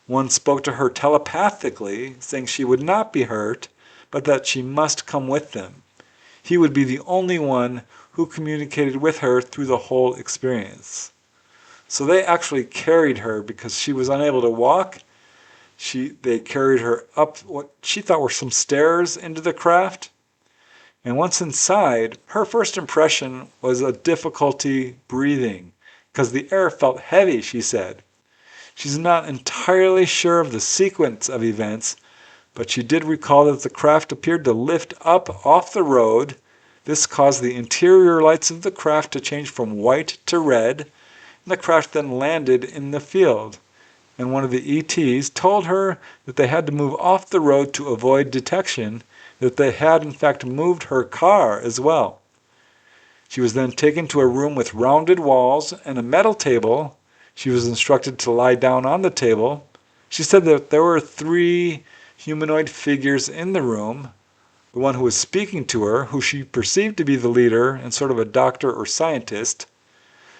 One spoke to her telepathically, saying she would not be hurt, but that she must come with them. He would be the only one who communicated with her through the whole experience. So they actually carried her because she was unable to walk. They carried her up what she thought were some stairs into the craft. And once inside, her first impression was a difficulty breathing, because the air felt heavy, she said. She's not entirely sure of the sequence of events, but she did recall that the craft appeared to lift up off the road. This caused the interior lights of the craft to change from white to red, and the craft then landed in the field. And one of the ETs told her that they had to move off the road to avoid detection, that they had in fact moved her car as well. She was then taken to a room with rounded walls and a metal table. She was instructed to lie down on the table. She said that there were 3 humanoid figures in the room. The one who was speaking to her, who she perceived to be the leader and sort of a doctor or scientist.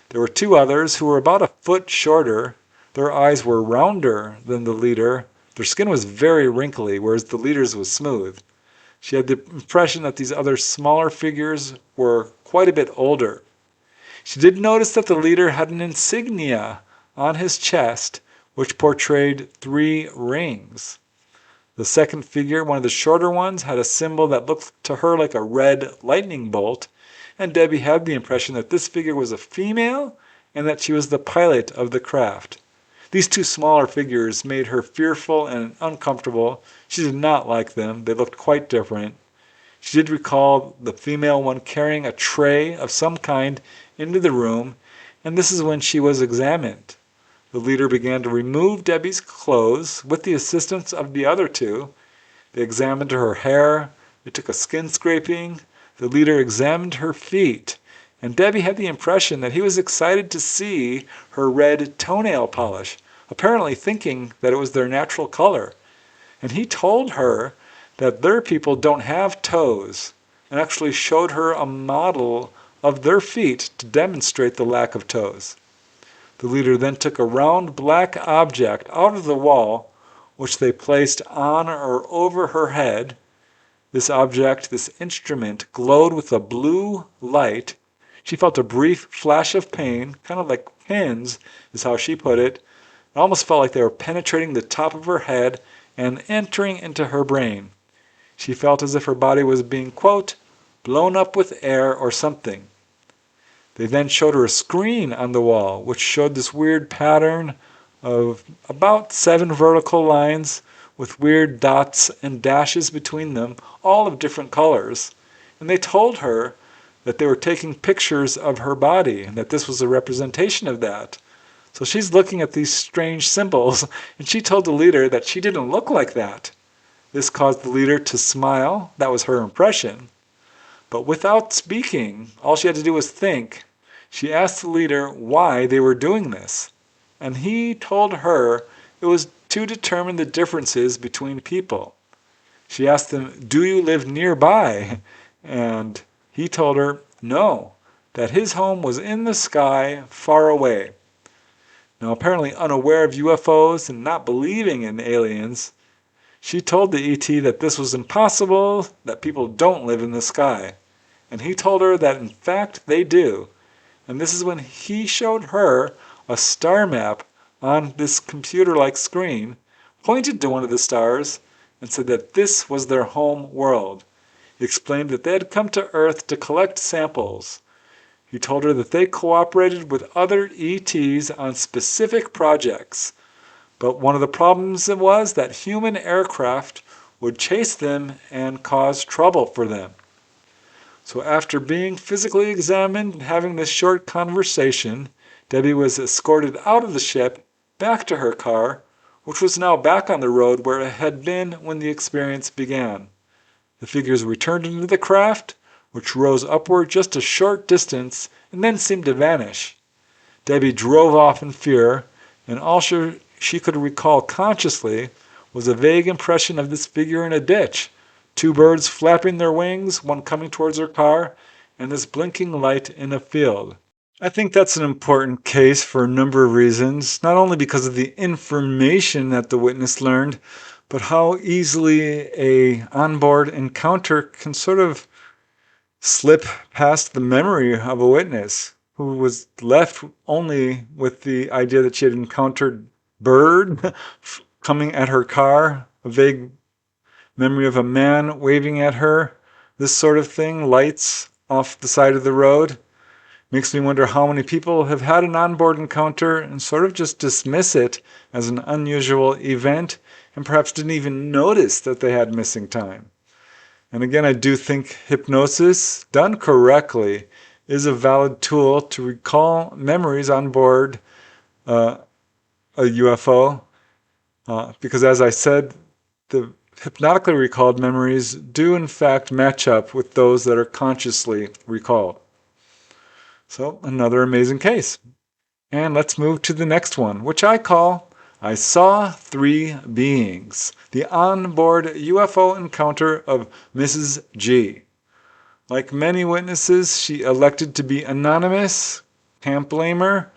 There were 2 others who were about a foot shorter. Their eyes were rounder than the leader. Their skin was very wrinkly, whereas the leader's was smooth. She had the impression that these other smaller figures were quite a bit older. She did notice that the leader had an insignia on his chest which portrayed 3 rings. The second figure, one of the shorter ones, had a symbol that looked to her like a red lightning bolt, and Debbie had the impression that this figure was a female and that she was the pilot of the craft. These 2 smaller figures made her fearful and uncomfortable. She did not like them. They looked quite different. She did recall the female one carrying a tray of some kind into the room, and this is when she was examined. The leader began to remove Debbie's clothes with the assistance of the other 2. They examined her hair. They took a skin scraping. The leader examined her feet, and Debbie had the impression that he was excited to see her red toenail polish, apparently thinking that it was their natural color. And he told her that their people don't have toes, and actually showed her a model of their feet to demonstrate the lack of toes. The leader then took a round black object out of the wall, which they placed on or over her head. This object, this instrument, glowed with a blue light. She felt a brief flash of pain, kind of like pins, is how she put it. It almost felt like they were penetrating the top of her head and entering into her brain. She felt as if her body was being, quote, blown up with air or something. They then showed her a screen on the wall, which showed this weird pattern of about 7 vertical lines with weird dots and dashes between them, all of different colors. And they told her that they were taking pictures of her body and that this was a representation of that. So she's looking at these strange symbols, and she told the leader that she didn't look like that. This caused the leader to smile. That was her impression. But without speaking, all she had to do was think. She asked the leader why they were doing this, and he told her it was to determine the differences between people. She asked him, "Do you live nearby?" And he told her no, that his home was in the sky far away. Now, apparently unaware of UFOs and not believing in aliens, she told the ET that this was impossible, that people don't live in the sky. And he told her that in fact they do. And this is when he showed her a star map on this computer-like screen, pointed to one of the stars, and said that this was their home world. He explained that they had come to Earth to collect samples. He told her that they cooperated with other ETs on specific projects, but one of the problems was that human aircraft would chase them and cause trouble for them. So after being physically examined and having this short conversation, Debbie was escorted out of the ship back to her car, which was now back on the road where it had been when the experience began. The figures returned into the craft, which rose upward just a short distance and then seemed to vanish. Debbie drove off in fear, and all she could recall consciously was a vague impression of this figure in a ditch, 2 birds flapping their wings, one coming towards her car, and this blinking light in a field. I think that's an important case for a number of reasons, not only because of the information that the witness learned, but how easily a onboard encounter can sort of slip past the memory of a witness who was left only with the idea that she had encountered bird coming at her car, a vague memory of a man waving at her, this sort of thing, lights off the side of the road. Makes me wonder how many people have had an onboard encounter and sort of just dismiss it as an unusual event and perhaps didn't even notice that they had missing time. And again, I do think hypnosis, done correctly, is a valid tool to recall memories on board a UFO. Because as I said, the hypnotically recalled memories do in fact match up with those that are consciously recalled. So another amazing case. And let's move to the next one, which I call I Saw 3 Beings, the onboard UFO encounter of Mrs. G. Like many witnesses, she elected to be anonymous. Can't blame her.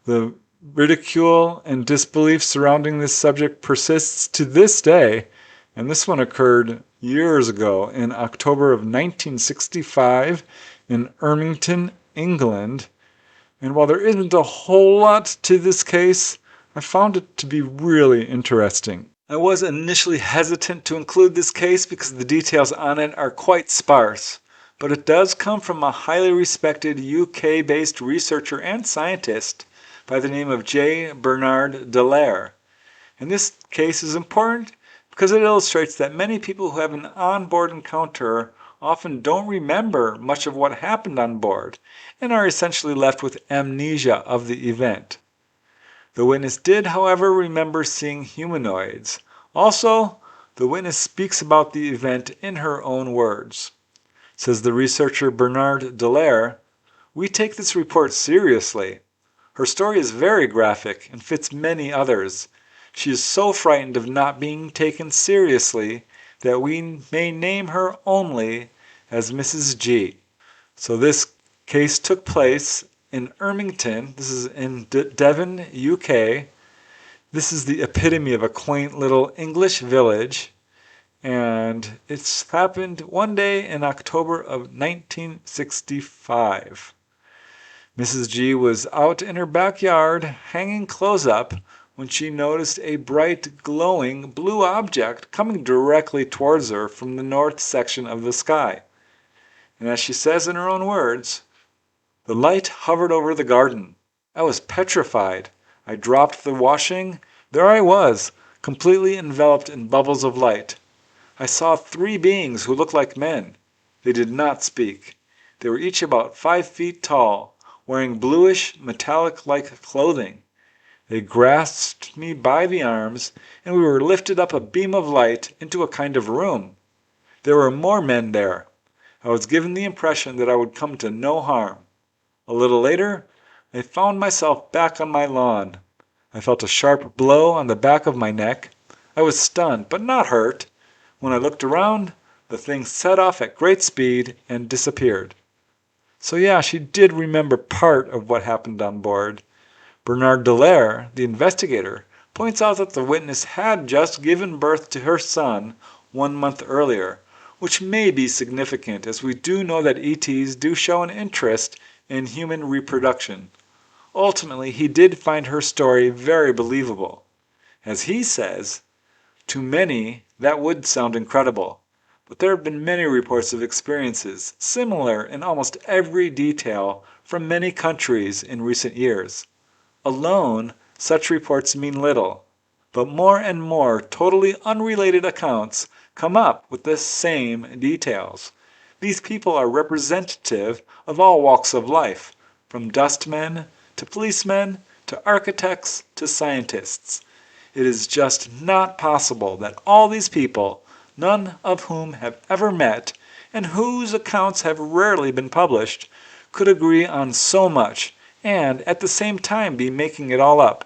The ridicule and disbelief surrounding this subject persists to this day, and this one occurred years ago in October of 1965 in Ermington, England. And while there isn't a whole lot to this case, I found it to be really interesting. I was initially hesitant to include this case because the details on it are quite sparse, but it does come from a highly respected UK-based researcher and scientist by the name of J. Bernard Dallaire. And this case is important because it illustrates that many people who have an onboard encounter often don't remember much of what happened on board and are essentially left with amnesia of the event. The witness did, however, remember seeing humanoids. Also, the witness speaks about the event in her own words. Says the researcher Bernard Dallaire, "We take this report seriously. Her story is very graphic and fits many others. She is so frightened of not being taken seriously that we may name her only as Mrs. G." So this case took place in Ermington. This is in Devon, UK. This is the epitome of a quaint little English village. And it's happened one day in October of 1965. Mrs. G was out in her backyard hanging clothes up when she noticed a bright glowing blue object coming directly towards her from the north section of the sky. And as she says in her own words, "The light hovered over the garden. I was petrified. I dropped the washing. There I was, completely enveloped in bubbles of light. I saw 3 beings who looked like men. They did not speak. They were each about 5 feet tall, wearing bluish, metallic-like clothing. They grasped me by the arms, and we were lifted up a beam of light into a kind of room. There were more men there. I was given the impression that I would come to no harm. A little later, I found myself back on my lawn. I felt a sharp blow on the back of my neck. I was stunned, but not hurt. When I looked around, the thing set off at great speed and disappeared." So yeah, she did remember part of what happened on board. Bernard Dallaire, the investigator, points out that the witness had just given birth to her son 1 month earlier, which may be significant as we do know that ETs do show an interest in human reproduction. Ultimately, he did find her story very believable. As he says, "To many, that would sound incredible, but there have been many reports of experiences similar in almost every detail from many countries in recent years. Alone, such reports mean little, but more and more totally unrelated accounts come up with the same details. These people are representative of all walks of life, from dustmen to policemen to architects to scientists. It is just not possible that all these people, none of whom have ever met and whose accounts have rarely been published, could agree on so much and at the same time be making it all up."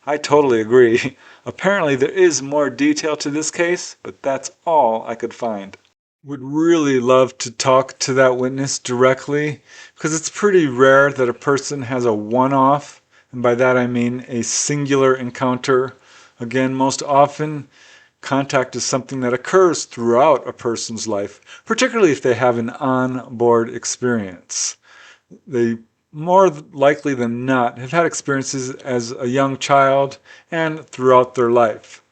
I totally agree. Apparently there is more detail to this case, but that's all I could find. Would really love to talk to that witness directly because it's pretty rare that a person has a one-off, and by that I mean a singular encounter. Again, most often contact is something that occurs throughout a person's life, particularly if they have an on-board experience. They more likely than not have had experiences as a young child and throughout their life.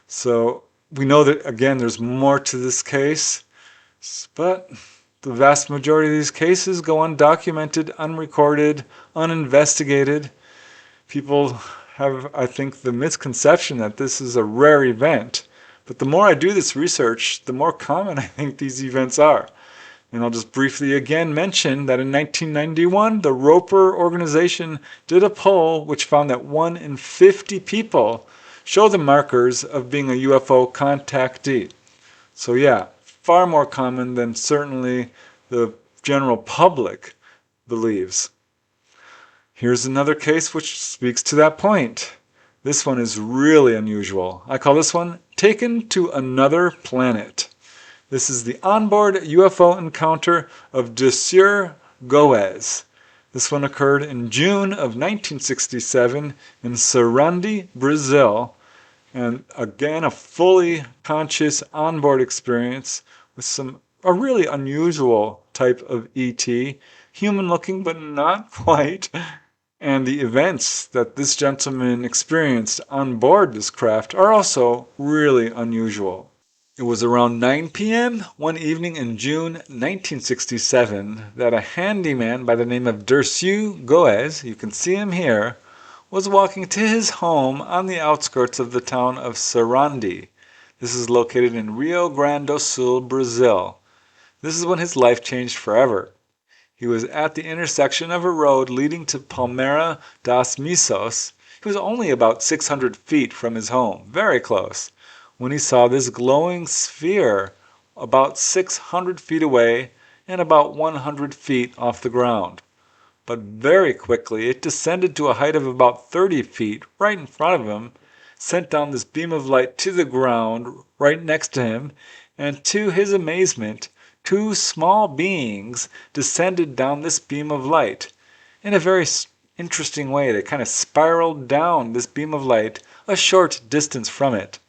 So we know that, again, there's more to this case, but the vast majority of these cases go undocumented, unrecorded, uninvestigated. People have, I think, the misconception that this is a rare event. But the more I do this research, the more common I think these events are. And I'll just briefly again mention that in 1991, the Roper organization did a poll which found that 1 in 50 people show the markers of being a UFO contactee. So yeah, far more common than certainly the general public believes. Here's another case which speaks to that point. This one is really unusual. I call this one Taken to Another Planet. This is the onboard UFO encounter of Desir Goes. This one occurred in June of 1967 in Sarandi, Brazil. And again, a fully conscious onboard experience with a really unusual type of ET, human looking but not quite. And the events that this gentleman experienced on board this craft are also really unusual. It was around 9 p.m. one evening in June 1967 that a handyman by the name of Dersu Goes, you can see him here, was walking to his home on the outskirts of the town of Sarandi. This is located in Rio Grande do Sul, Brazil. This is when his life changed forever. He was at the intersection of a road leading to Palmeira das Missos. He was only about 600 feet from his home, very close, when he saw this glowing sphere about 600 feet away and about 100 feet off the ground. But very quickly it descended to a height of about 30 feet right in front of him, sent down this beam of light to the ground right next to him, and to his amazement, two small beings descended down this beam of light in a very interesting way. They kind of spiraled down this beam of light a short distance from it.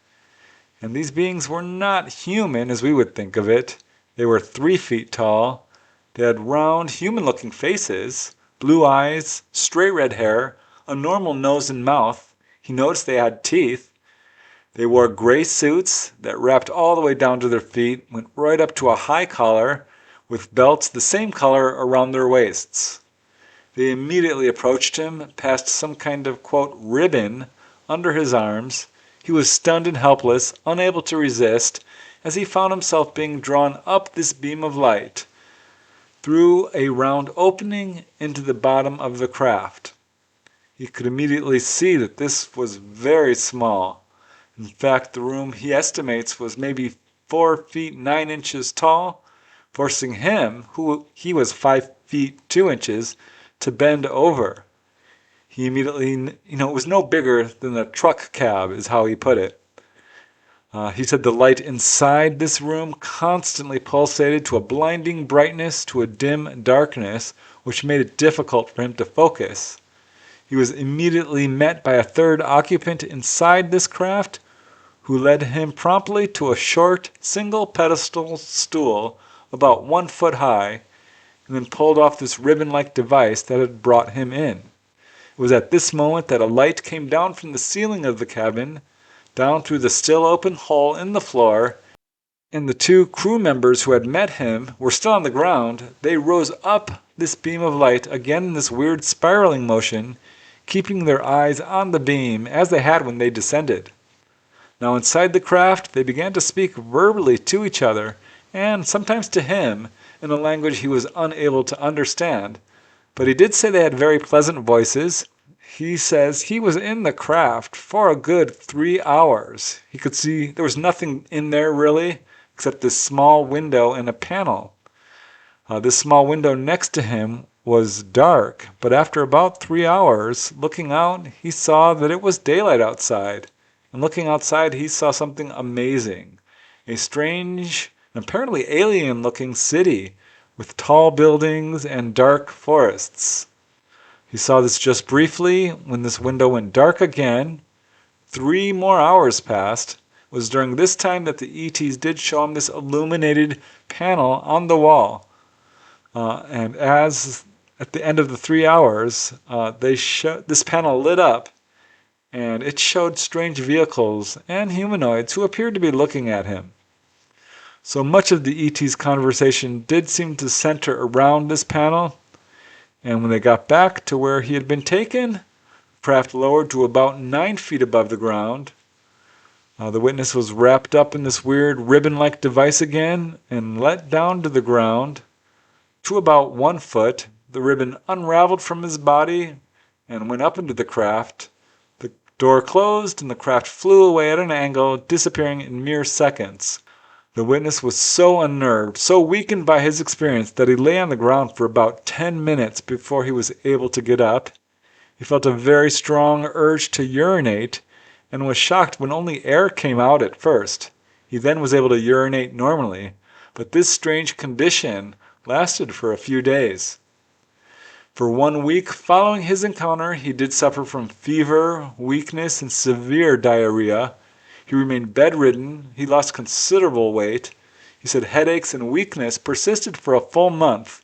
And these beings were not human as we would think of it. They were 3 feet tall. They had round, human-looking faces, blue eyes, straight red hair, a normal nose and mouth. He noticed they had teeth. They wore gray suits that wrapped all the way down to their feet, went right up to a high collar, with belts the same color around their waists. They immediately approached him, passed some kind of, quote, ribbon under his arms. He was stunned and helpless, unable to resist, as he found himself being drawn up this beam of light through a round opening into the bottom of the craft. He could immediately see that this was very small. In fact, the room he estimates was maybe 4 feet 9 inches tall, forcing him, who he was 5 feet 2 inches, to bend over. He immediately, it was no bigger than a truck cab, is how he put it. He said the light inside this room constantly pulsated to a blinding brightness, to a dim darkness, which made it difficult for him to focus. He was immediately met by a third occupant inside this craft, who led him promptly to a short, single pedestal stool about 1 foot high, and then pulled off this ribbon-like device that had brought him in. It was at this moment that a light came down from the ceiling of the cabin, down through the still open hole in the floor, and the two crew members who had met him were still on the ground. They rose up this beam of light, again in this weird spiraling motion, keeping their eyes on the beam as they had when they descended. Now inside the craft, they began to speak verbally to each other, and sometimes to him, in a language he was unable to understand. But he did say they had very pleasant voices. He says he was in the craft for a good 3 hours. He could see there was nothing in there really, except this small window and a panel. This small window next to him was dark, but after about 3 hours, looking out, he saw that it was daylight outside. And looking outside, he saw something amazing. A strange and apparently alien-looking city with tall buildings and dark forests. He saw this just briefly when this window went dark again. 3 more hours passed. It was during this time that the ETs did show him this illuminated panel on the wall. And as at the end of the 3 hours, this panel lit up, and it showed strange vehicles and humanoids who appeared to be looking at him. So much of the ET's conversation did seem to center around this panel, and when they got back to where he had been taken, the craft lowered to about 9 feet above the ground. The witness was wrapped up in this weird ribbon-like device again and let down to the ground to about 1 foot. The ribbon unraveled from his body and went up into the craft. The door closed and the craft flew away at an angle, disappearing in mere seconds. The witness was so unnerved, so weakened by his experience, that he lay on the ground for about 10 minutes before he was able to get up. He felt a very strong urge to urinate and was shocked when only air came out at first. He then was able to urinate normally, but this strange condition lasted for a few days. For 1 week following his encounter, he did suffer from fever, weakness, and severe diarrhea, He remained bedridden. He lost considerable weight. He said headaches and weakness persisted for a full month.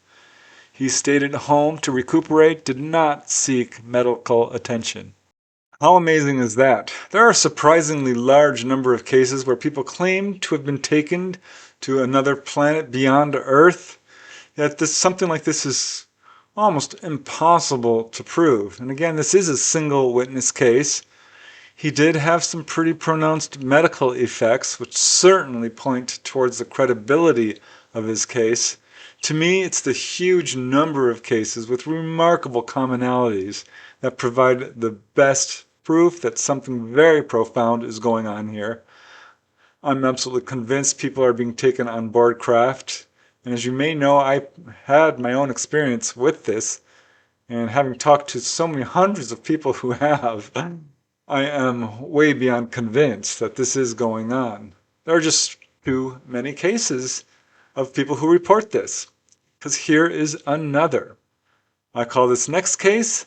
He stayed at home to recuperate, did not seek medical attention. How amazing is that? There are a surprisingly large number of cases where people claim to have been taken to another planet beyond Earth, yet something like this is almost impossible to prove. And again, this is a single witness case. He did have some pretty pronounced medical effects, which certainly point towards the credibility of his case. To me, it's the huge number of cases with remarkable commonalities that provide the best proof that something very profound is going on here. I'm absolutely convinced people are being taken on board craft. And as you may know, I had my own experience with this. And having talked to so many hundreds of people who have, I am way beyond convinced that this is going on. There are just too many cases of people who report this. Because here is another. I call this next case,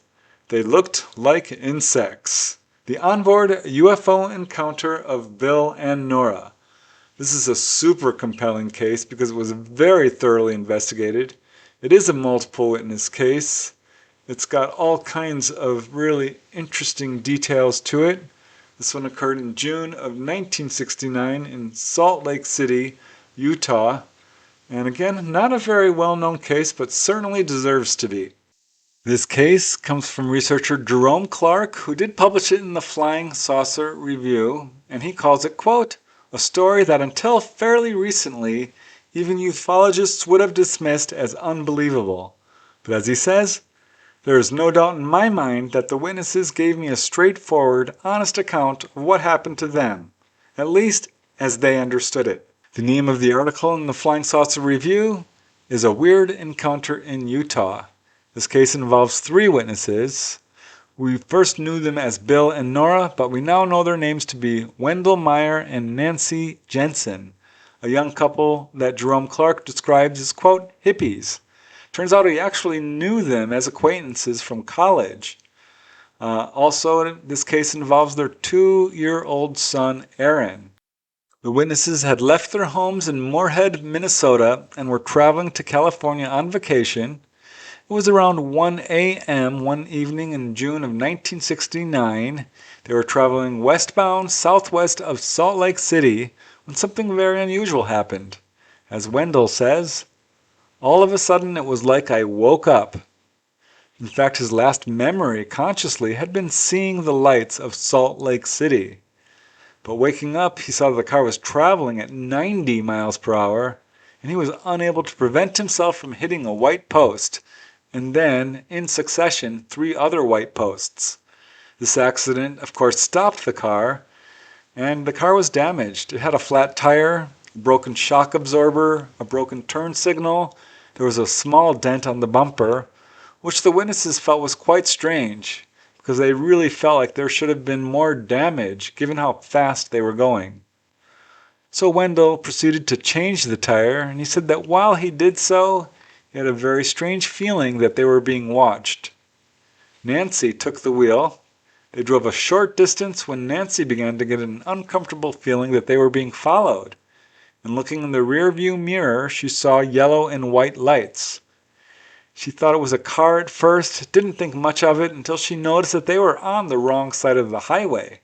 They Looked Like Insects. The onboard UFO encounter of Bill and Nora. This is a super compelling case because it was very thoroughly investigated. It is a multiple witness case. It's got all kinds of really interesting details to it. This one occurred in June of 1969 in Salt Lake City, Utah. And again, not a very well-known case, but certainly deserves to be. This case comes from researcher Jerome Clark, who did publish it in the Flying Saucer Review, and he calls it, quote, a story that until fairly recently, even ufologists would have dismissed as unbelievable. But as he says, there is no doubt in my mind that the witnesses gave me a straightforward, honest account of what happened to them, at least as they understood it. The name of the article in the Flying Saucer Review is A Weird Encounter in Utah. This case involves 3 witnesses. We first knew them as Bill and Nora, but we now know their names to be Wendell Meyer and Nancy Jensen, a young couple that Jerome Clark describes as, quote, hippies. Turns out he actually knew them as acquaintances from college. Also, this case involves their 2-year-old son, Aaron. The witnesses had left their homes in Moorhead, Minnesota, and were traveling to California on vacation. It was around 1 a.m. one evening in June of 1969. They were traveling westbound southwest of Salt Lake City when something very unusual happened. As Wendell says, all of a sudden it was like I woke up. In fact, his last memory consciously had been seeing the lights of Salt Lake City. But waking up, he saw the car was traveling at 90 miles per hour, and he was unable to prevent himself from hitting a white post, and then, in succession, 3 other white posts. This accident, of course, stopped the car, and the car was damaged. It had a flat tire, a broken shock absorber, a broken turn signal. There was a small dent on the bumper, which the witnesses felt was quite strange, because they really felt like there should have been more damage given how fast they were going. So Wendell proceeded to change the tire, and he said that while he did so, he had a very strange feeling that they were being watched. Nancy took the wheel. They drove a short distance when Nancy began to get an uncomfortable feeling that they were being followed. And looking in the rear-view mirror, she saw yellow and white lights. She thought it was a car at first, didn't think much of it until she noticed that they were on the wrong side of the highway.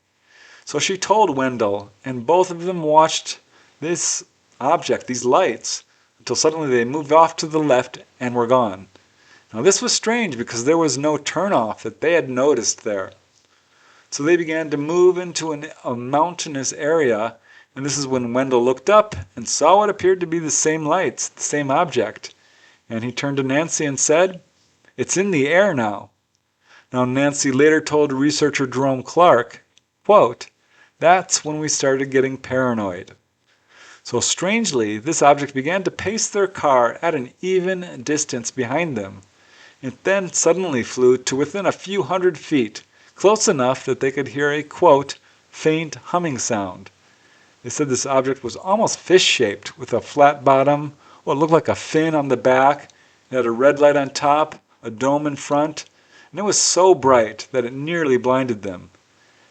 So she told Wendell, and both of them watched this object, these lights, until suddenly they moved off to the left and were gone. Now this was strange because there was no turnoff that they had noticed there. So they began to move into a mountainous area, and this is when Wendell looked up and saw what appeared to be the same lights, the same object. And he turned to Nancy and said, "It's in the air now." Now Nancy later told researcher Jerome Clark, quote, "That's when we started getting paranoid." So strangely, this object began to pace their car at an even distance behind them. It then suddenly flew to within a few hundred feet, close enough that they could hear a, quote, faint humming sound. They said this object was almost fish-shaped with a flat bottom, what looked like a fin on the back. It had a red light on top, a dome in front, and it was so bright that it nearly blinded them.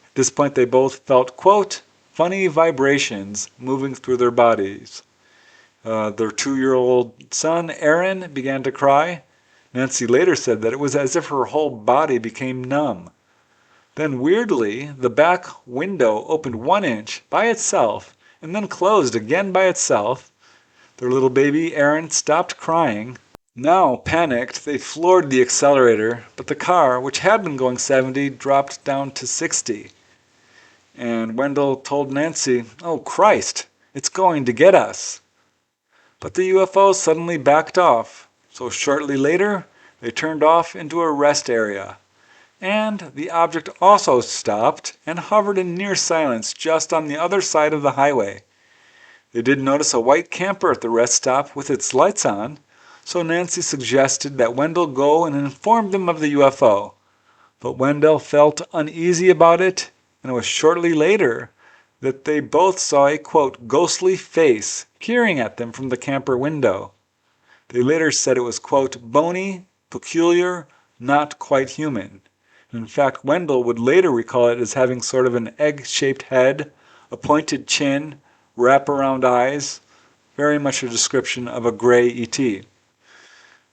At this point they both felt, quote, funny vibrations moving through their bodies. Their 2-year-old son, Aaron, began to cry. Nancy later said that it was as if her whole body became numb. Then weirdly, the back window opened 1 inch by itself and then closed again by itself. Their little baby, Aaron, stopped crying. Now, panicked, they floored the accelerator, but the car, which had been going 70, dropped down to 60. And Wendell told Nancy, "Oh Christ, it's going to get us." But the UFO suddenly backed off, so shortly later, they turned off into a rest area. And the object also stopped and hovered in near silence just on the other side of the highway. They did notice a white camper at the rest stop with its lights on, so Nancy suggested that Wendell go and inform them of the UFO. But Wendell felt uneasy about it, and it was shortly later that they both saw a, quote, ghostly face peering at them from the camper window. They later said it was, quote, bony, peculiar, not quite human. In fact, Wendell would later recall it as having sort of an egg-shaped head, a pointed chin, wraparound eyes, very much a description of a gray ET.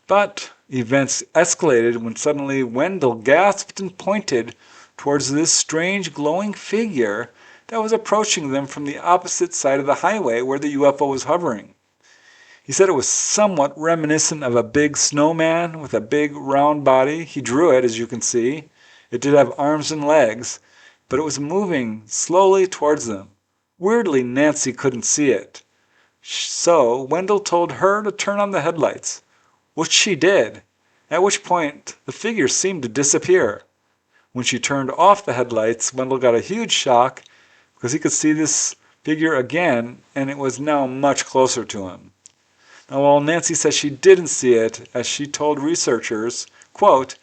But events escalated when suddenly Wendell gasped and pointed towards this strange glowing figure that was approaching them from the opposite side of the highway where the UFO was hovering. He said it was somewhat reminiscent of a big snowman with a big round body. He drew it, as you can see. It did have arms and legs, but it was moving slowly towards them. Weirdly, Nancy couldn't see it. So Wendell told her to turn on the headlights, which she did, at which point the figure seemed to disappear. When she turned off the headlights, Wendell got a huge shock because he could see this figure again, and it was now much closer to him. Now, while Nancy says she didn't see it, as she told researchers, quote,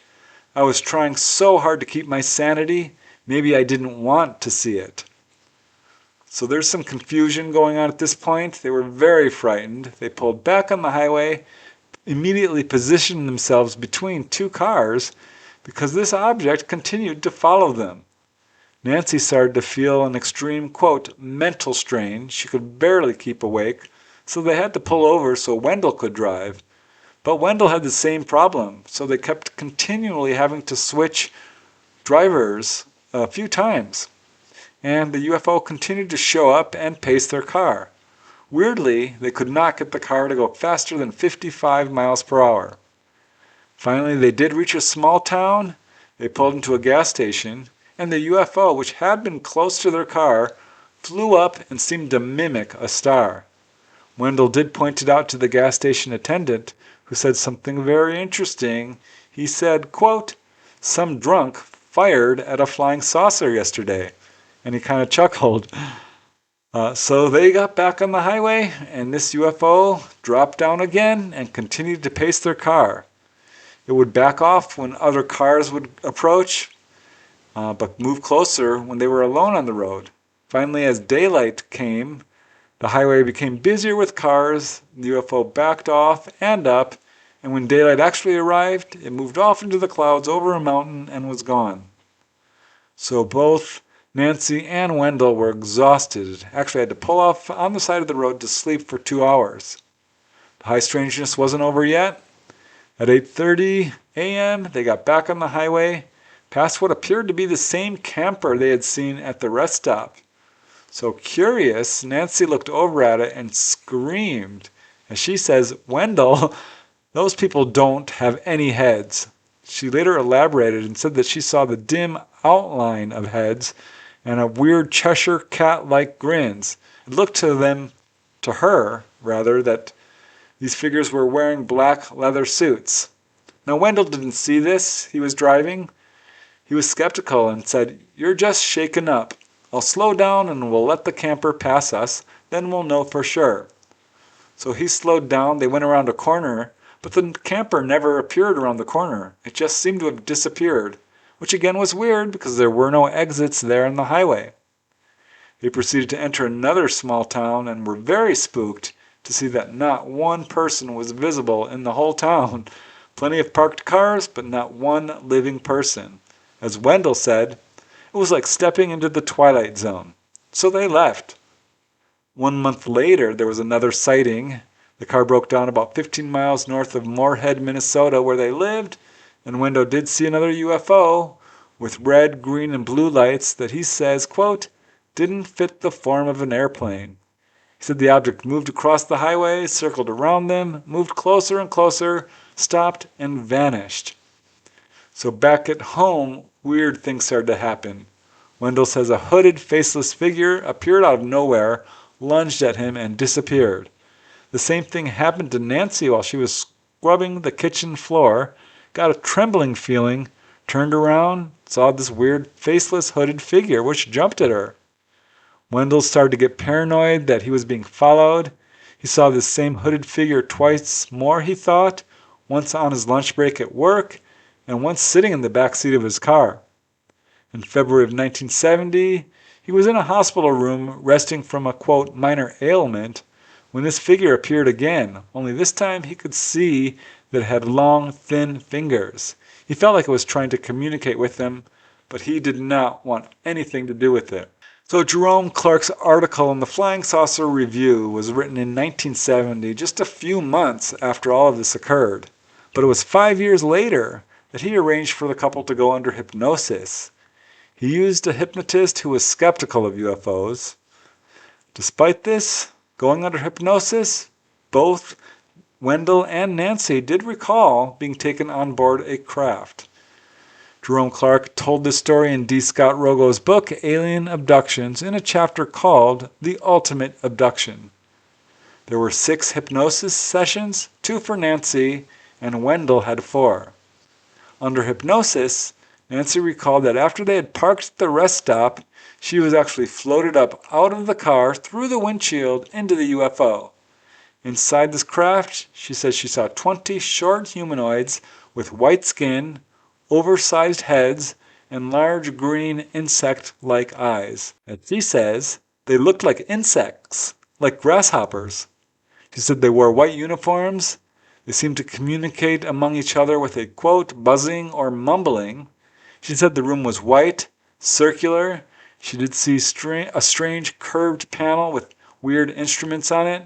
"I was trying so hard to keep my sanity, maybe I didn't want to see it." So there's some confusion going on at this point. They were very frightened. They pulled back on the highway, immediately positioned themselves between 2 cars because this object continued to follow them. Nancy started to feel an extreme, quote, mental strain. She could barely keep awake, so they had to pull over so Wendell could drive. But Wendell had the same problem, so they kept continually having to switch drivers a few times. And the UFO continued to show up and pace their car. Weirdly, they could not get the car to go faster than 55 miles per hour. Finally, they did reach a small town. They pulled into a gas station, and the UFO, which had been close to their car, flew up and seemed to mimic a star. Wendell did point it out to the gas station attendant, who said something very interesting. He said, quote, "Some drunk fired at a flying saucer yesterday." And he kind of chuckled. So they got back on the highway, and this UFO dropped down again and continued to pace their car. It would back off when other cars would approach, but move closer when they were alone on the road. Finally, as daylight came, the highway became busier with cars, the UFO backed off and up, and when daylight actually arrived, it moved off into the clouds over a mountain and was gone. So both Nancy and Wendell were exhausted, actually had to pull off on the side of the road to sleep for 2 hours. The high strangeness wasn't over yet. At 8:30 a.m., they got back on the highway, past what appeared to be the same camper they had seen at the rest stop. So curious, Nancy looked over at it and screamed. As she says, "Wendell, those people don't have any heads." She later elaborated and said that she saw the dim outline of heads and a weird Cheshire cat-like grins. It looked to her, that these figures were wearing black leather suits. Now Wendell didn't see this. He was driving. He was skeptical and said, "You're just shaken up. I'll slow down and we'll let the camper pass us, then we'll know for sure." So he slowed down. They went around a corner, but the camper never appeared around the corner. It just seemed to have disappeared, which again was weird because there were no exits there on the highway. They proceeded to enter another small town and were very spooked to see that not one person was visible in the whole town. Plenty of parked cars, but not one living person. As Wendell said, it was like stepping into the Twilight Zone. so they left. 1 month later, there was another sighting. The car broke down about 15 miles north of Moorhead, Minnesota, where they lived, and Wendell did see another UFO with red, green, and blue lights that he says, quote, didn't fit the form of an airplane. He said the object moved across the highway, circled around them, moved closer and closer, stopped, and vanished. So back at home, weird things started to happen. Wendell says a hooded, faceless figure appeared out of nowhere, lunged at him, and disappeared. The same thing happened to Nancy while she was scrubbing the kitchen floor, got a trembling feeling, turned around, saw this weird, faceless, hooded figure which jumped at her. Wendell started to get paranoid that he was being followed. He saw this same hooded figure twice more, he thought, once on his lunch break at work, and once sitting in the back seat of his car. In February of 1970, he was in a hospital room resting from a, quote, minor ailment when this figure appeared again, only this time he could see that it had long, thin fingers. He felt like it was trying to communicate with him, but he did not want anything to do with it. So Jerome Clark's article in the Flying Saucer Review was written in 1970, just a few months after all of this occurred. But it was 5 years later that he arranged for the couple to go under hypnosis. He used a hypnotist who was skeptical of UFOs. Despite this, going under hypnosis, both Wendell and Nancy did recall being taken on board a craft. Jerome Clark told this story in D. Scott Rogo's book, Alien Abductions, in a chapter called The Ultimate Abduction. There were 6 hypnosis sessions, 2 for Nancy, and Wendell had 4. Under hypnosis, Nancy recalled that after they had parked at the rest stop, she was actually floated up out of the car through the windshield into the UFO. Inside this craft, she says she saw 20 short humanoids with white skin, oversized heads, and large green insect-like eyes. As she says, they looked like insects, like grasshoppers. She said they wore white uniforms. They seemed to communicate among each other with a, quote, buzzing or mumbling. She said the room was white, circular. She did see a strange curved panel with weird instruments on it.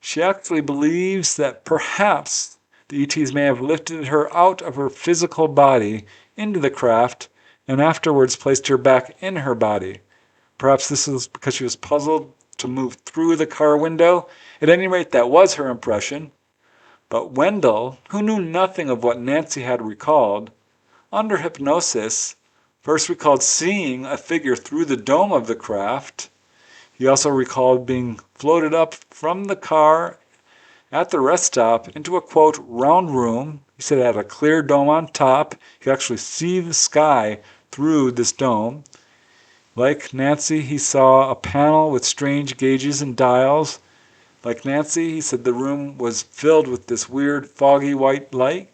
She actually believes that perhaps the ETs may have lifted her out of her physical body into the craft and afterwards placed her back in her body. Perhaps this was because she was puzzled to move through the car window. At any rate, that was her impression. But Wendell, who knew nothing of what Nancy had recalled, under hypnosis, first recalled seeing a figure through the dome of the craft. He also recalled being floated up from the car at the rest stop into a, quote, round room. He said it had a clear dome on top. He could actually see the sky through this dome. Like Nancy, he saw a panel with strange gauges and dials. Like Nancy, he said the room was filled with this weird, foggy white light.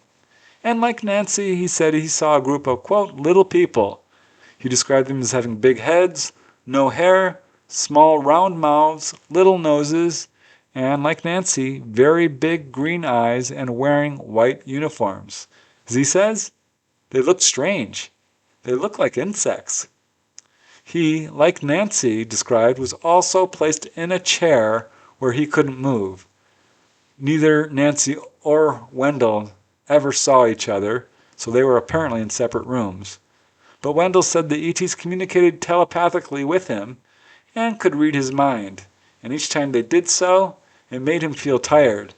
And like Nancy, he said he saw a group of, quote, little people. He described them as having big heads, no hair, small round mouths, little noses, and like Nancy, very big green eyes and wearing white uniforms. As he says, they looked strange. They looked like insects. He, like Nancy described, was also placed in a chair where he couldn't move. Neither Nancy or Wendell ever saw each other, so they were apparently in separate rooms. But Wendell said the ETs communicated telepathically with him and could read his mind, and each time they did so, it made him feel tired.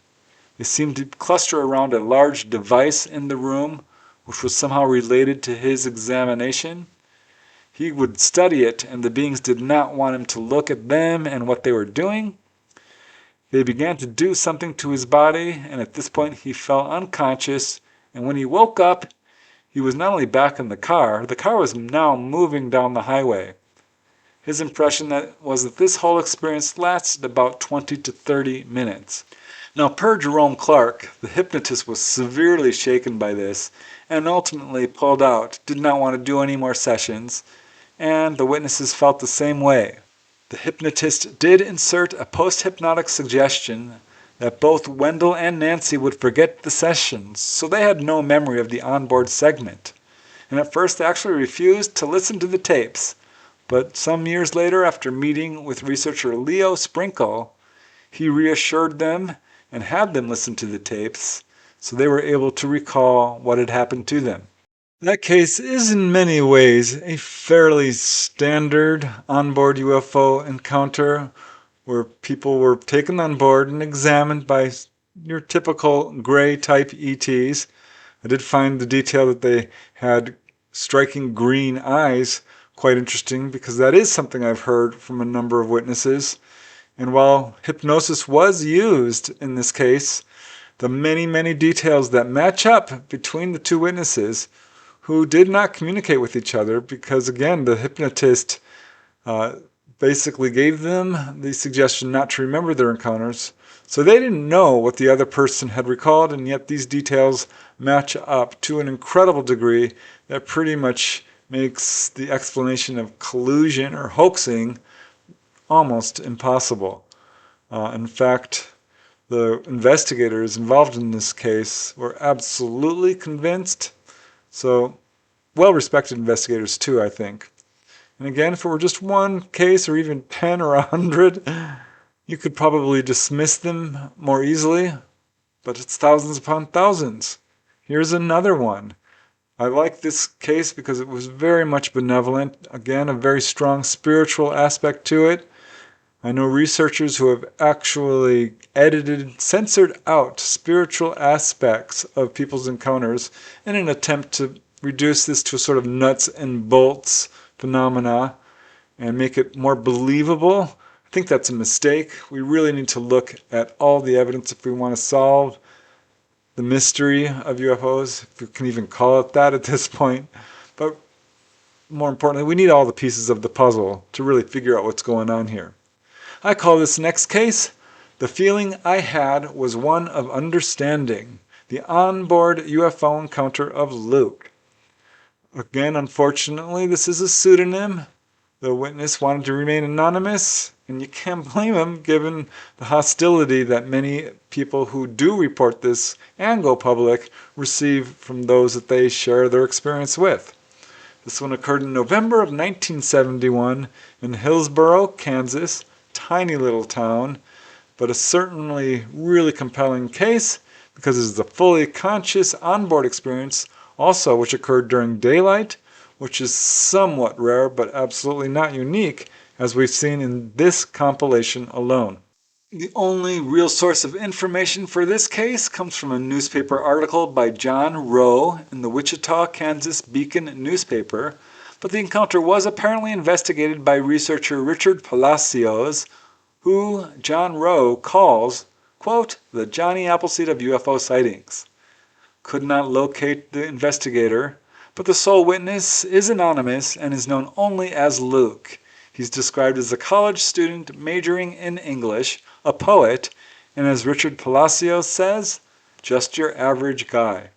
They seemed to cluster around a large device in the room, which was somehow related to his examination. He would study it, and the beings did not want him to look at them and what they were doing. They began to do something to his body, and at this point he fell unconscious, and when he woke up, he was not only back in the car was now moving down the highway. His impression was that this whole experience lasted about 20 to 30 minutes. Now, per Jerome Clark, the hypnotist was severely shaken by this and ultimately pulled out, did not want to do any more sessions, and the witnesses felt the same way. The hypnotist did insert a post-hypnotic suggestion that both Wendell and Nancy would forget the sessions, so they had no memory of the onboard segment. And at first they actually refused to listen to the tapes. But some years later, after meeting with researcher Leo Sprinkle, he reassured them and had them listen to the tapes so they were able to recall what had happened to them. That case is in many ways a fairly standard onboard UFO encounter where people were taken on board and examined by your typical gray type ETs. I did find the detail that they had striking green eyes quite interesting because that is something I've heard from a number of witnesses. And while hypnosis was used in this case, the many, many details that match up between the two witnesses who did not communicate with each other because, again, the hypnotist basically gave them the suggestion not to remember their encounters. So they didn't know what the other person had recalled, and yet these details match up to an incredible degree that pretty much makes the explanation of collusion or hoaxing almost impossible. In fact, the investigators involved in this case were absolutely convinced. So, well-respected investigators too, I think. And again, if it were just one case or even 10 or 100, you could probably dismiss them more easily. But it's thousands upon thousands. Here's another one. I like this case because it was very much benevolent. Again, a very strong spiritual aspect to it. I know researchers who have actually edited, censored out spiritual aspects of people's encounters in an attempt to reduce this to a sort of nuts and bolts phenomena and make it more believable. I think that's a mistake. We really need to look at all the evidence if we want to solve the mystery of UFOs, if you can even call it that at this point. But more importantly, we need all the pieces of the puzzle to really figure out what's going on here. I call this next case, the feeling I had was one of understanding, the onboard UFO encounter of Luke. Again, unfortunately, this is a pseudonym. The witness wanted to remain anonymous, and you can't blame him given the hostility that many people who do report this and go public receive from those that they share their experience with. This one occurred in November of 1971 in Hillsboro, Kansas. Tiny little town, but a certainly really compelling case because it is a fully conscious onboard experience also which occurred during daylight, which is somewhat rare but absolutely not unique as we've seen in this compilation alone. The only real source of information for this case comes from a newspaper article by John Rowe in the Wichita, Kansas Beacon newspaper, but the encounter was apparently investigated by researcher Richard Palacios, who John Rowe calls, quote, the Johnny Appleseed of UFO sightings. Could not locate the investigator, but the sole witness is anonymous and is known only as Luke. He's described as a college student majoring in English, a poet, and as Richard Palacios says, just your average guy.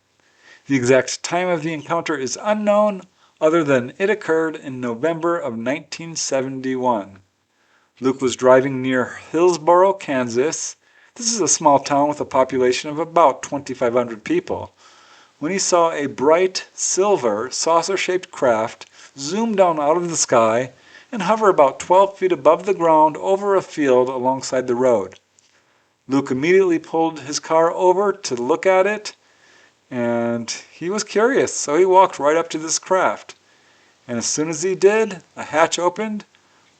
The exact time of the encounter is unknown, other than it occurred in November of 1971. Luke was driving near Hillsboro, Kansas. This is a small town with a population of about 2,500 people. When he saw a bright, silver, saucer-shaped craft zoom down out of the sky and hover about 12 feet above the ground over a field alongside the road. Luke immediately pulled his car over to look at it, and he was curious, so he walked right up to this craft. And as soon as he did, a hatch opened,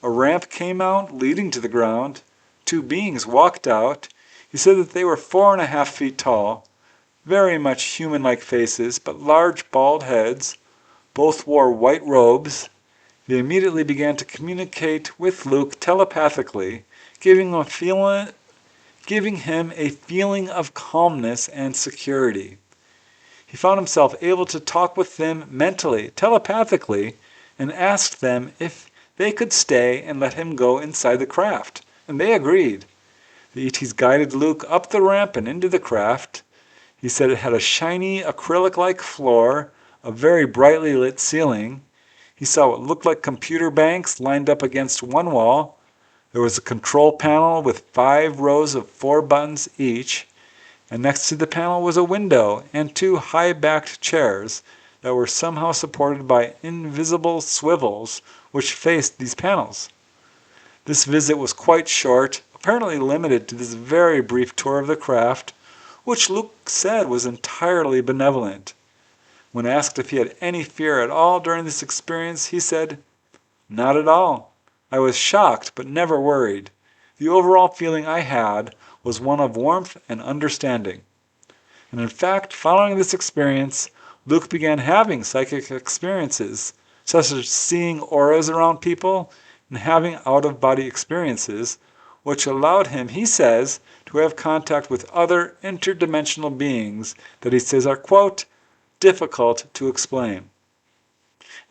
a ramp came out leading to the ground, two beings walked out. He said that they were 4.5 feet tall, very much human-like faces, but large bald heads. Both wore white robes. They immediately began to communicate with Luke telepathically, giving him a feeling of calmness and security. He found himself able to talk with them mentally, telepathically, and asked them if they could stay and let him go inside the craft, and they agreed. The ETs guided Luke up the ramp and into the craft. He said it had a shiny acrylic-like floor, a very brightly lit ceiling. He saw what looked like computer banks lined up against one wall. There was a control panel with 5 rows of 4 buttons each, and next to the panel was a window and 2 high-backed chairs that were somehow supported by invisible swivels which faced these panels. This visit was quite short, apparently limited to this very brief tour of the craft, which Luke said was entirely benevolent. When asked if he had any fear at all during this experience, he said, "Not at all. I was shocked but never worried. The overall feeling I had was one of warmth and understanding." And in fact, following this experience, Luke began having psychic experiences, such as seeing auras around people and having out-of-body experiences, which allowed him, he says, to have contact with other interdimensional beings that he says are, quote, difficult to explain.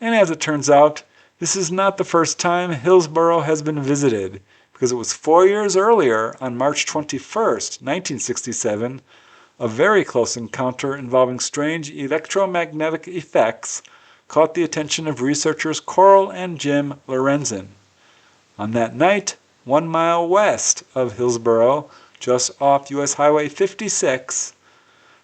And as it turns out, this is not the first time Hillsborough has been visited, because it was 4 years earlier, on March 21st, 1967, a very close encounter involving strange electromagnetic effects caught the attention of researchers Coral and Jim Lorenzen. On that night, 1 mile west of Hillsborough, just off US Highway 56,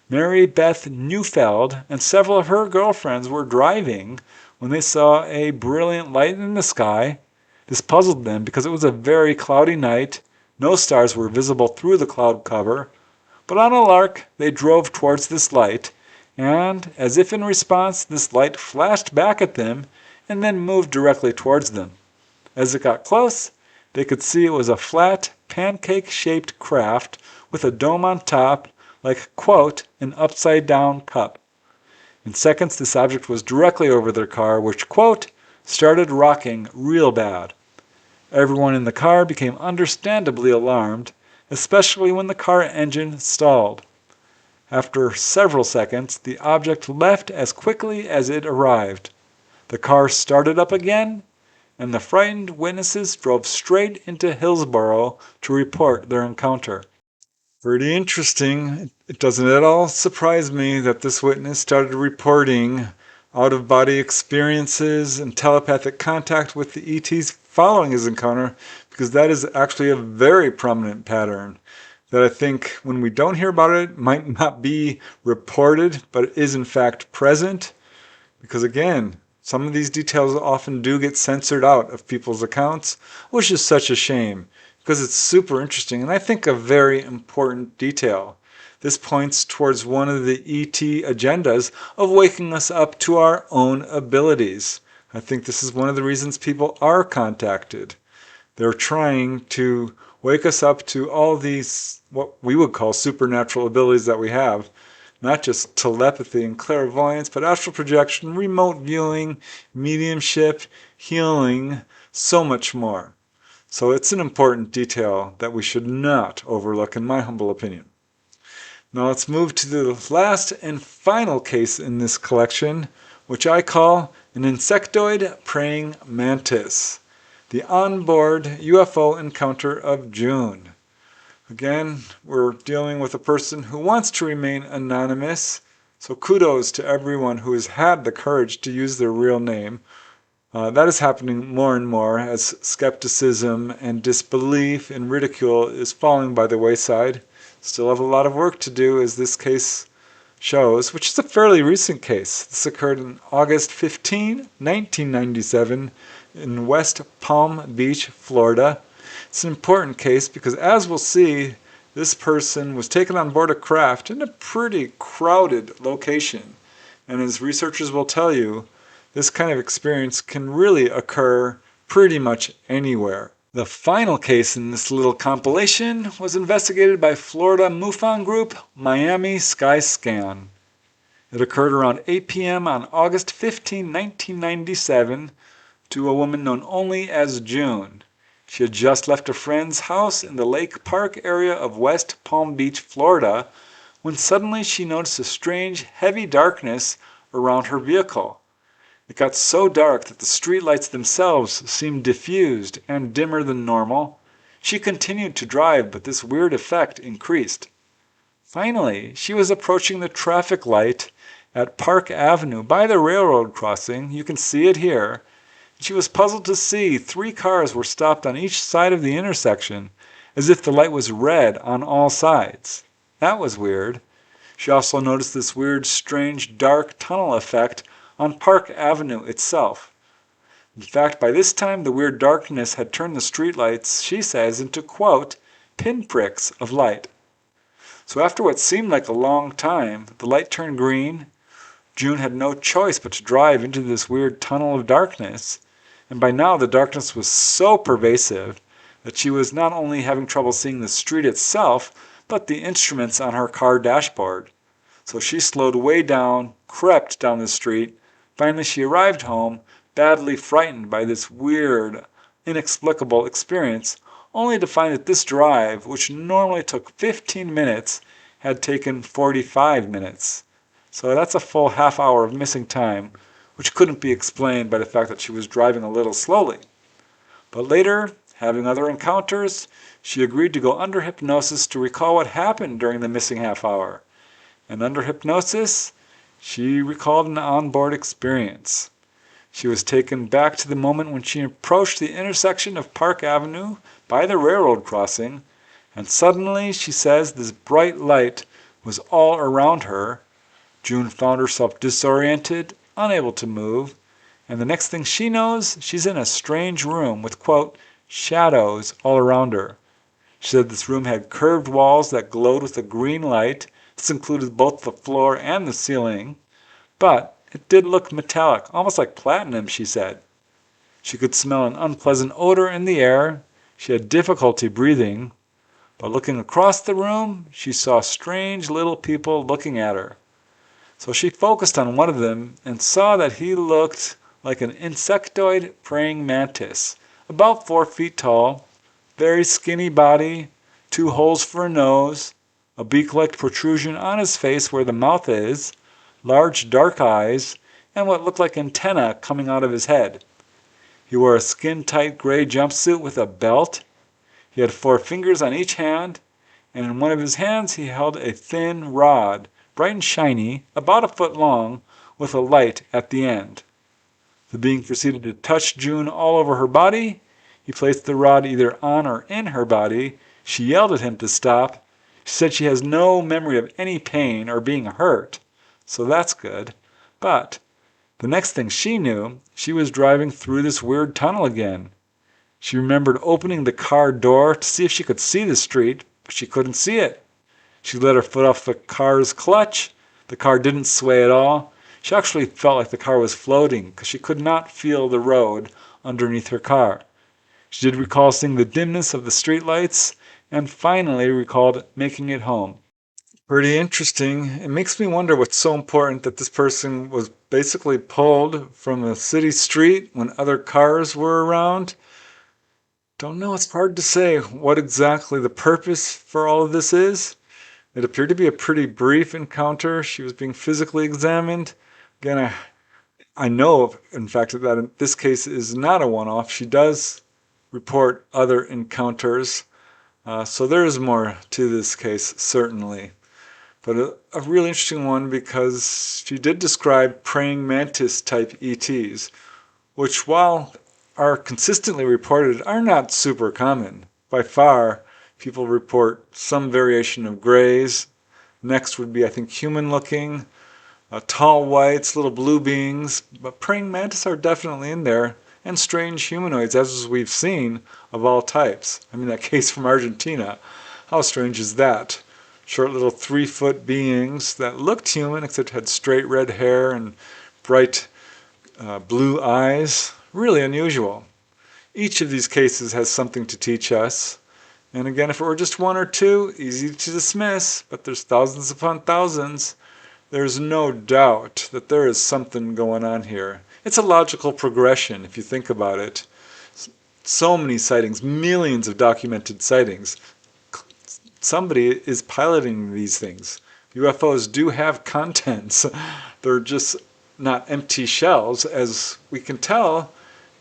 Mary Beth Neufeld and several of her girlfriends were driving when they saw a brilliant light in the sky. This puzzled them because it was a very cloudy night, no stars were visible through the cloud cover, but on a lark they drove towards this light, and as if in response, this light flashed back at them and then moved directly towards them. As it got close, they could see it was a flat, pancake-shaped craft with a dome on top, like, quote, an upside-down cup. In seconds, this object was directly over their car, which, quote, started rocking real bad. Everyone in the car became understandably alarmed, especially when the car engine stalled. After several seconds, the object left as quickly as it arrived. The car started up again, and the frightened witnesses drove straight into Hillsborough to report their encounter. Pretty interesting. It doesn't at all surprise me that this witness started reporting out-of-body experiences and telepathic contact with the ETs following his encounter, because that is actually a very prominent pattern that I think when we don't hear about it might not be reported, but it is in fact present, because again, some of these details often do get censored out of people's accounts, which is such a shame, because it's super interesting and I think a very important detail. This points towards one of the ET agendas of waking us up to our own abilities. I think this is one of the reasons people are contacted. They're trying to wake us up to all these, what we would call supernatural abilities that we have. Not just telepathy and clairvoyance, but astral projection, remote viewing, mediumship, healing, so much more. So it's an important detail that we should not overlook, in my humble opinion. Now let's move to the last and final case in this collection, which I call an insectoid praying mantis, the onboard UFO encounter of June. Again, we're dealing with a person who wants to remain anonymous, so kudos to everyone who has had the courage to use their real name. That is happening more and more as skepticism and disbelief and ridicule is falling by the wayside. Still have a lot of work to do, as this case shows, which is a fairly recent case. This occurred on August 15, 1997 in West Palm Beach, Florida. It's an important case because, as we'll see, this person was taken on board a craft in a pretty crowded location. And as researchers will tell you, this kind of experience can really occur pretty much anywhere. The final case in this little compilation was investigated by Florida MUFON group Miami Skyscan. It occurred around 8 p.m. on August 15, 1997 to a woman known only as June. She had just left a friend's house in the Lake Park area of West Palm Beach, Florida, when suddenly she noticed a strange, heavy darkness around her vehicle. It got so dark that the streetlights themselves seemed diffused and dimmer than normal. She continued to drive, but this weird effect increased. Finally, she was approaching the traffic light at Park Avenue by the railroad crossing. You can see it here. She was puzzled to see 3 cars were stopped on each side of the intersection, as if the light was red on all sides. That was weird. She also noticed this weird, strange, dark tunnel effect on Park Avenue itself. In fact, by this time, the weird darkness had turned the streetlights, she says, into, quote, pinpricks of light. So after what seemed like a long time, the light turned green. June had no choice but to drive into this weird tunnel of darkness. And by now, the darkness was so pervasive that she was not only having trouble seeing the street itself, but the instruments on her car dashboard. So she slowed way down, crept down the street. Finally, she arrived home, badly frightened by this weird, inexplicable experience, only to find that this drive, which normally took 15 minutes, had taken 45 minutes. So that's a full half hour of missing time, which couldn't be explained by the fact that she was driving a little slowly. But later, having other encounters, she agreed to go under hypnosis to recall what happened during the missing half hour. And under hypnosis, she recalled an onboard experience. She was taken back to the moment when she approached the intersection of Park Avenue by the railroad crossing, and suddenly, she says, this bright light was all around her. June found herself disoriented, unable to move, and the next thing she knows, she's in a strange room with, quote, shadows all around her. She said this room had curved walls that glowed with a green light. This included both the floor and the ceiling, but it did look metallic, almost like platinum, she said. She could smell an unpleasant odor in the air. She had difficulty breathing, but looking across the room, she saw strange little people looking at her. So she focused on one of them and saw that he looked like an insectoid praying mantis, about 4 feet tall, very skinny body, 2 holes for a nose, a beak-like protrusion on his face where the mouth is, large dark eyes, and what looked like antennae coming out of his head. He wore a skin-tight gray jumpsuit with a belt. He had 4 fingers on each hand, and in one of his hands he held a thin rod, bright and shiny, about 1 foot long, with a light at the end. The being proceeded to touch June all over her body. He placed the rod either on or in her body. She yelled at him to stop. She said she has no memory of any pain or being hurt, so that's good. But the next thing she knew, she was driving through this weird tunnel again. She remembered opening the car door to see if she could see the street, but she couldn't see it. She let her foot off the car's clutch. The car didn't sway at all. She actually felt like the car was floating because she could not feel the road underneath her car. She did recall seeing the dimness of the streetlights and finally recalled making it home. Pretty interesting. It makes me wonder what's so important that this person was basically pulled from a city street when other cars were around. Don't know, it's hard to say what exactly the purpose for all of this is. It appeared to be a pretty brief encounter. She was being physically examined. Again, I know, in fact, that in this case is not a one-off. She does report other encounters. So there is more to this case, certainly. But a really interesting one because she did describe praying mantis type ETs, which while are consistently reported, are not super common. By far, people report some variation of grays. Next would be, I think, human looking, tall whites, little blue beings, but praying mantis are definitely in there, and strange humanoids, as we've seen, of all types. I mean, that case from Argentina, how strange is that? Short little 3-foot beings that looked human except had straight red hair and bright blue eyes. Really unusual. Each of these cases has something to teach us. And again, if it were just 1 or 2, easy to dismiss, but there's thousands upon thousands. There's no doubt that there is something going on here. It's a logical progression if you think about it. So many sightings, millions of documented sightings. Somebody is piloting these things. UFOs do have contents. They're just not empty shells, as we can tell,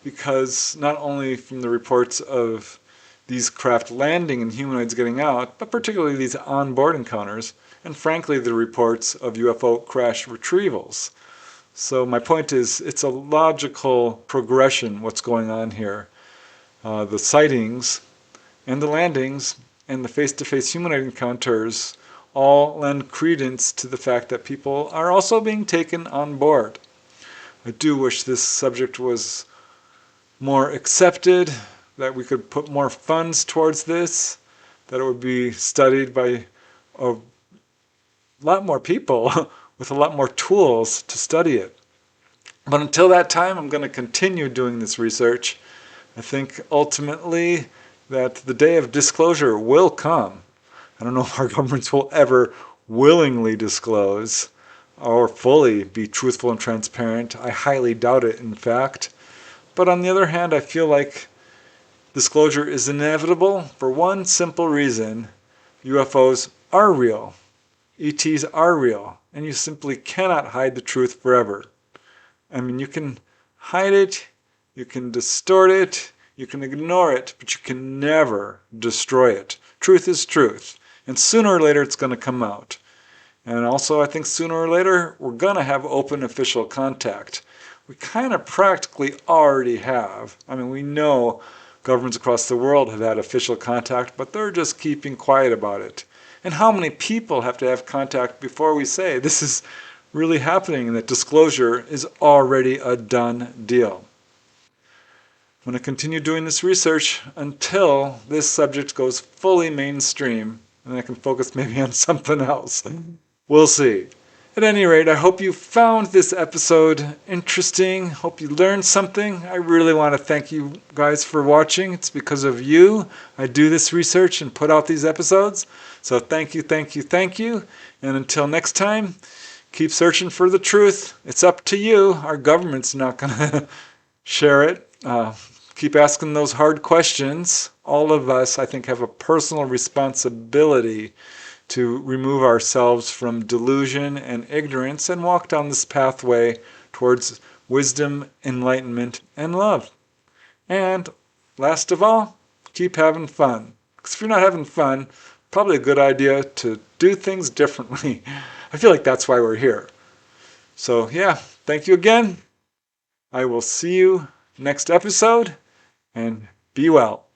because not only from the reports of these craft landing and humanoids getting out, but particularly these onboard encounters, and frankly the reports of UFO crash retrievals. So my point is, it's a logical progression what's going on here. The sightings and the landings and the face-to-face humanoid encounters all lend credence to the fact that people are also being taken on board. I do wish this subject was more accepted, that we could put more funds towards this, that it would be studied by a lot more people with a lot more tools to study it. But until that time, I'm going to continue doing this research. I think ultimately that the day of disclosure will come. I don't know if our governments will ever willingly disclose or fully be truthful and transparent. I highly doubt it, in fact. But on the other hand, I feel like disclosure is inevitable for one simple reason. UFOs are real. ETs are real. And you simply cannot hide the truth forever. I mean, you can hide it, you can distort it, you can ignore it, but you can never destroy it. Truth is truth. And sooner or later it's going to come out. And also I think sooner or later we're going to have open official contact. We kind of practically already have. I mean, we know governments across the world have had official contact, but they're just keeping quiet about it. And how many people have to have contact before we say this is really happening and that disclosure is already a done deal? I'm going to continue doing this research until this subject goes fully mainstream and I can focus maybe on something else. We'll see. At any rate, I hope you found this episode interesting. Hope you learned something. I really want to thank you guys for watching. It's because of you I do this research and put out these episodes. So thank you, thank you, thank you. And until next time, keep searching for the truth. It's up to you. Our government's not going to share it. Keep asking those hard questions. All of us, I think, have a personal responsibility to remove ourselves from delusion and ignorance and walk down this pathway towards wisdom, enlightenment, and love. And last of all, keep having fun. Because if you're not having fun, probably a good idea to do things differently. I feel like that's why we're here. So yeah, thank you again. I will see you next episode, and be well.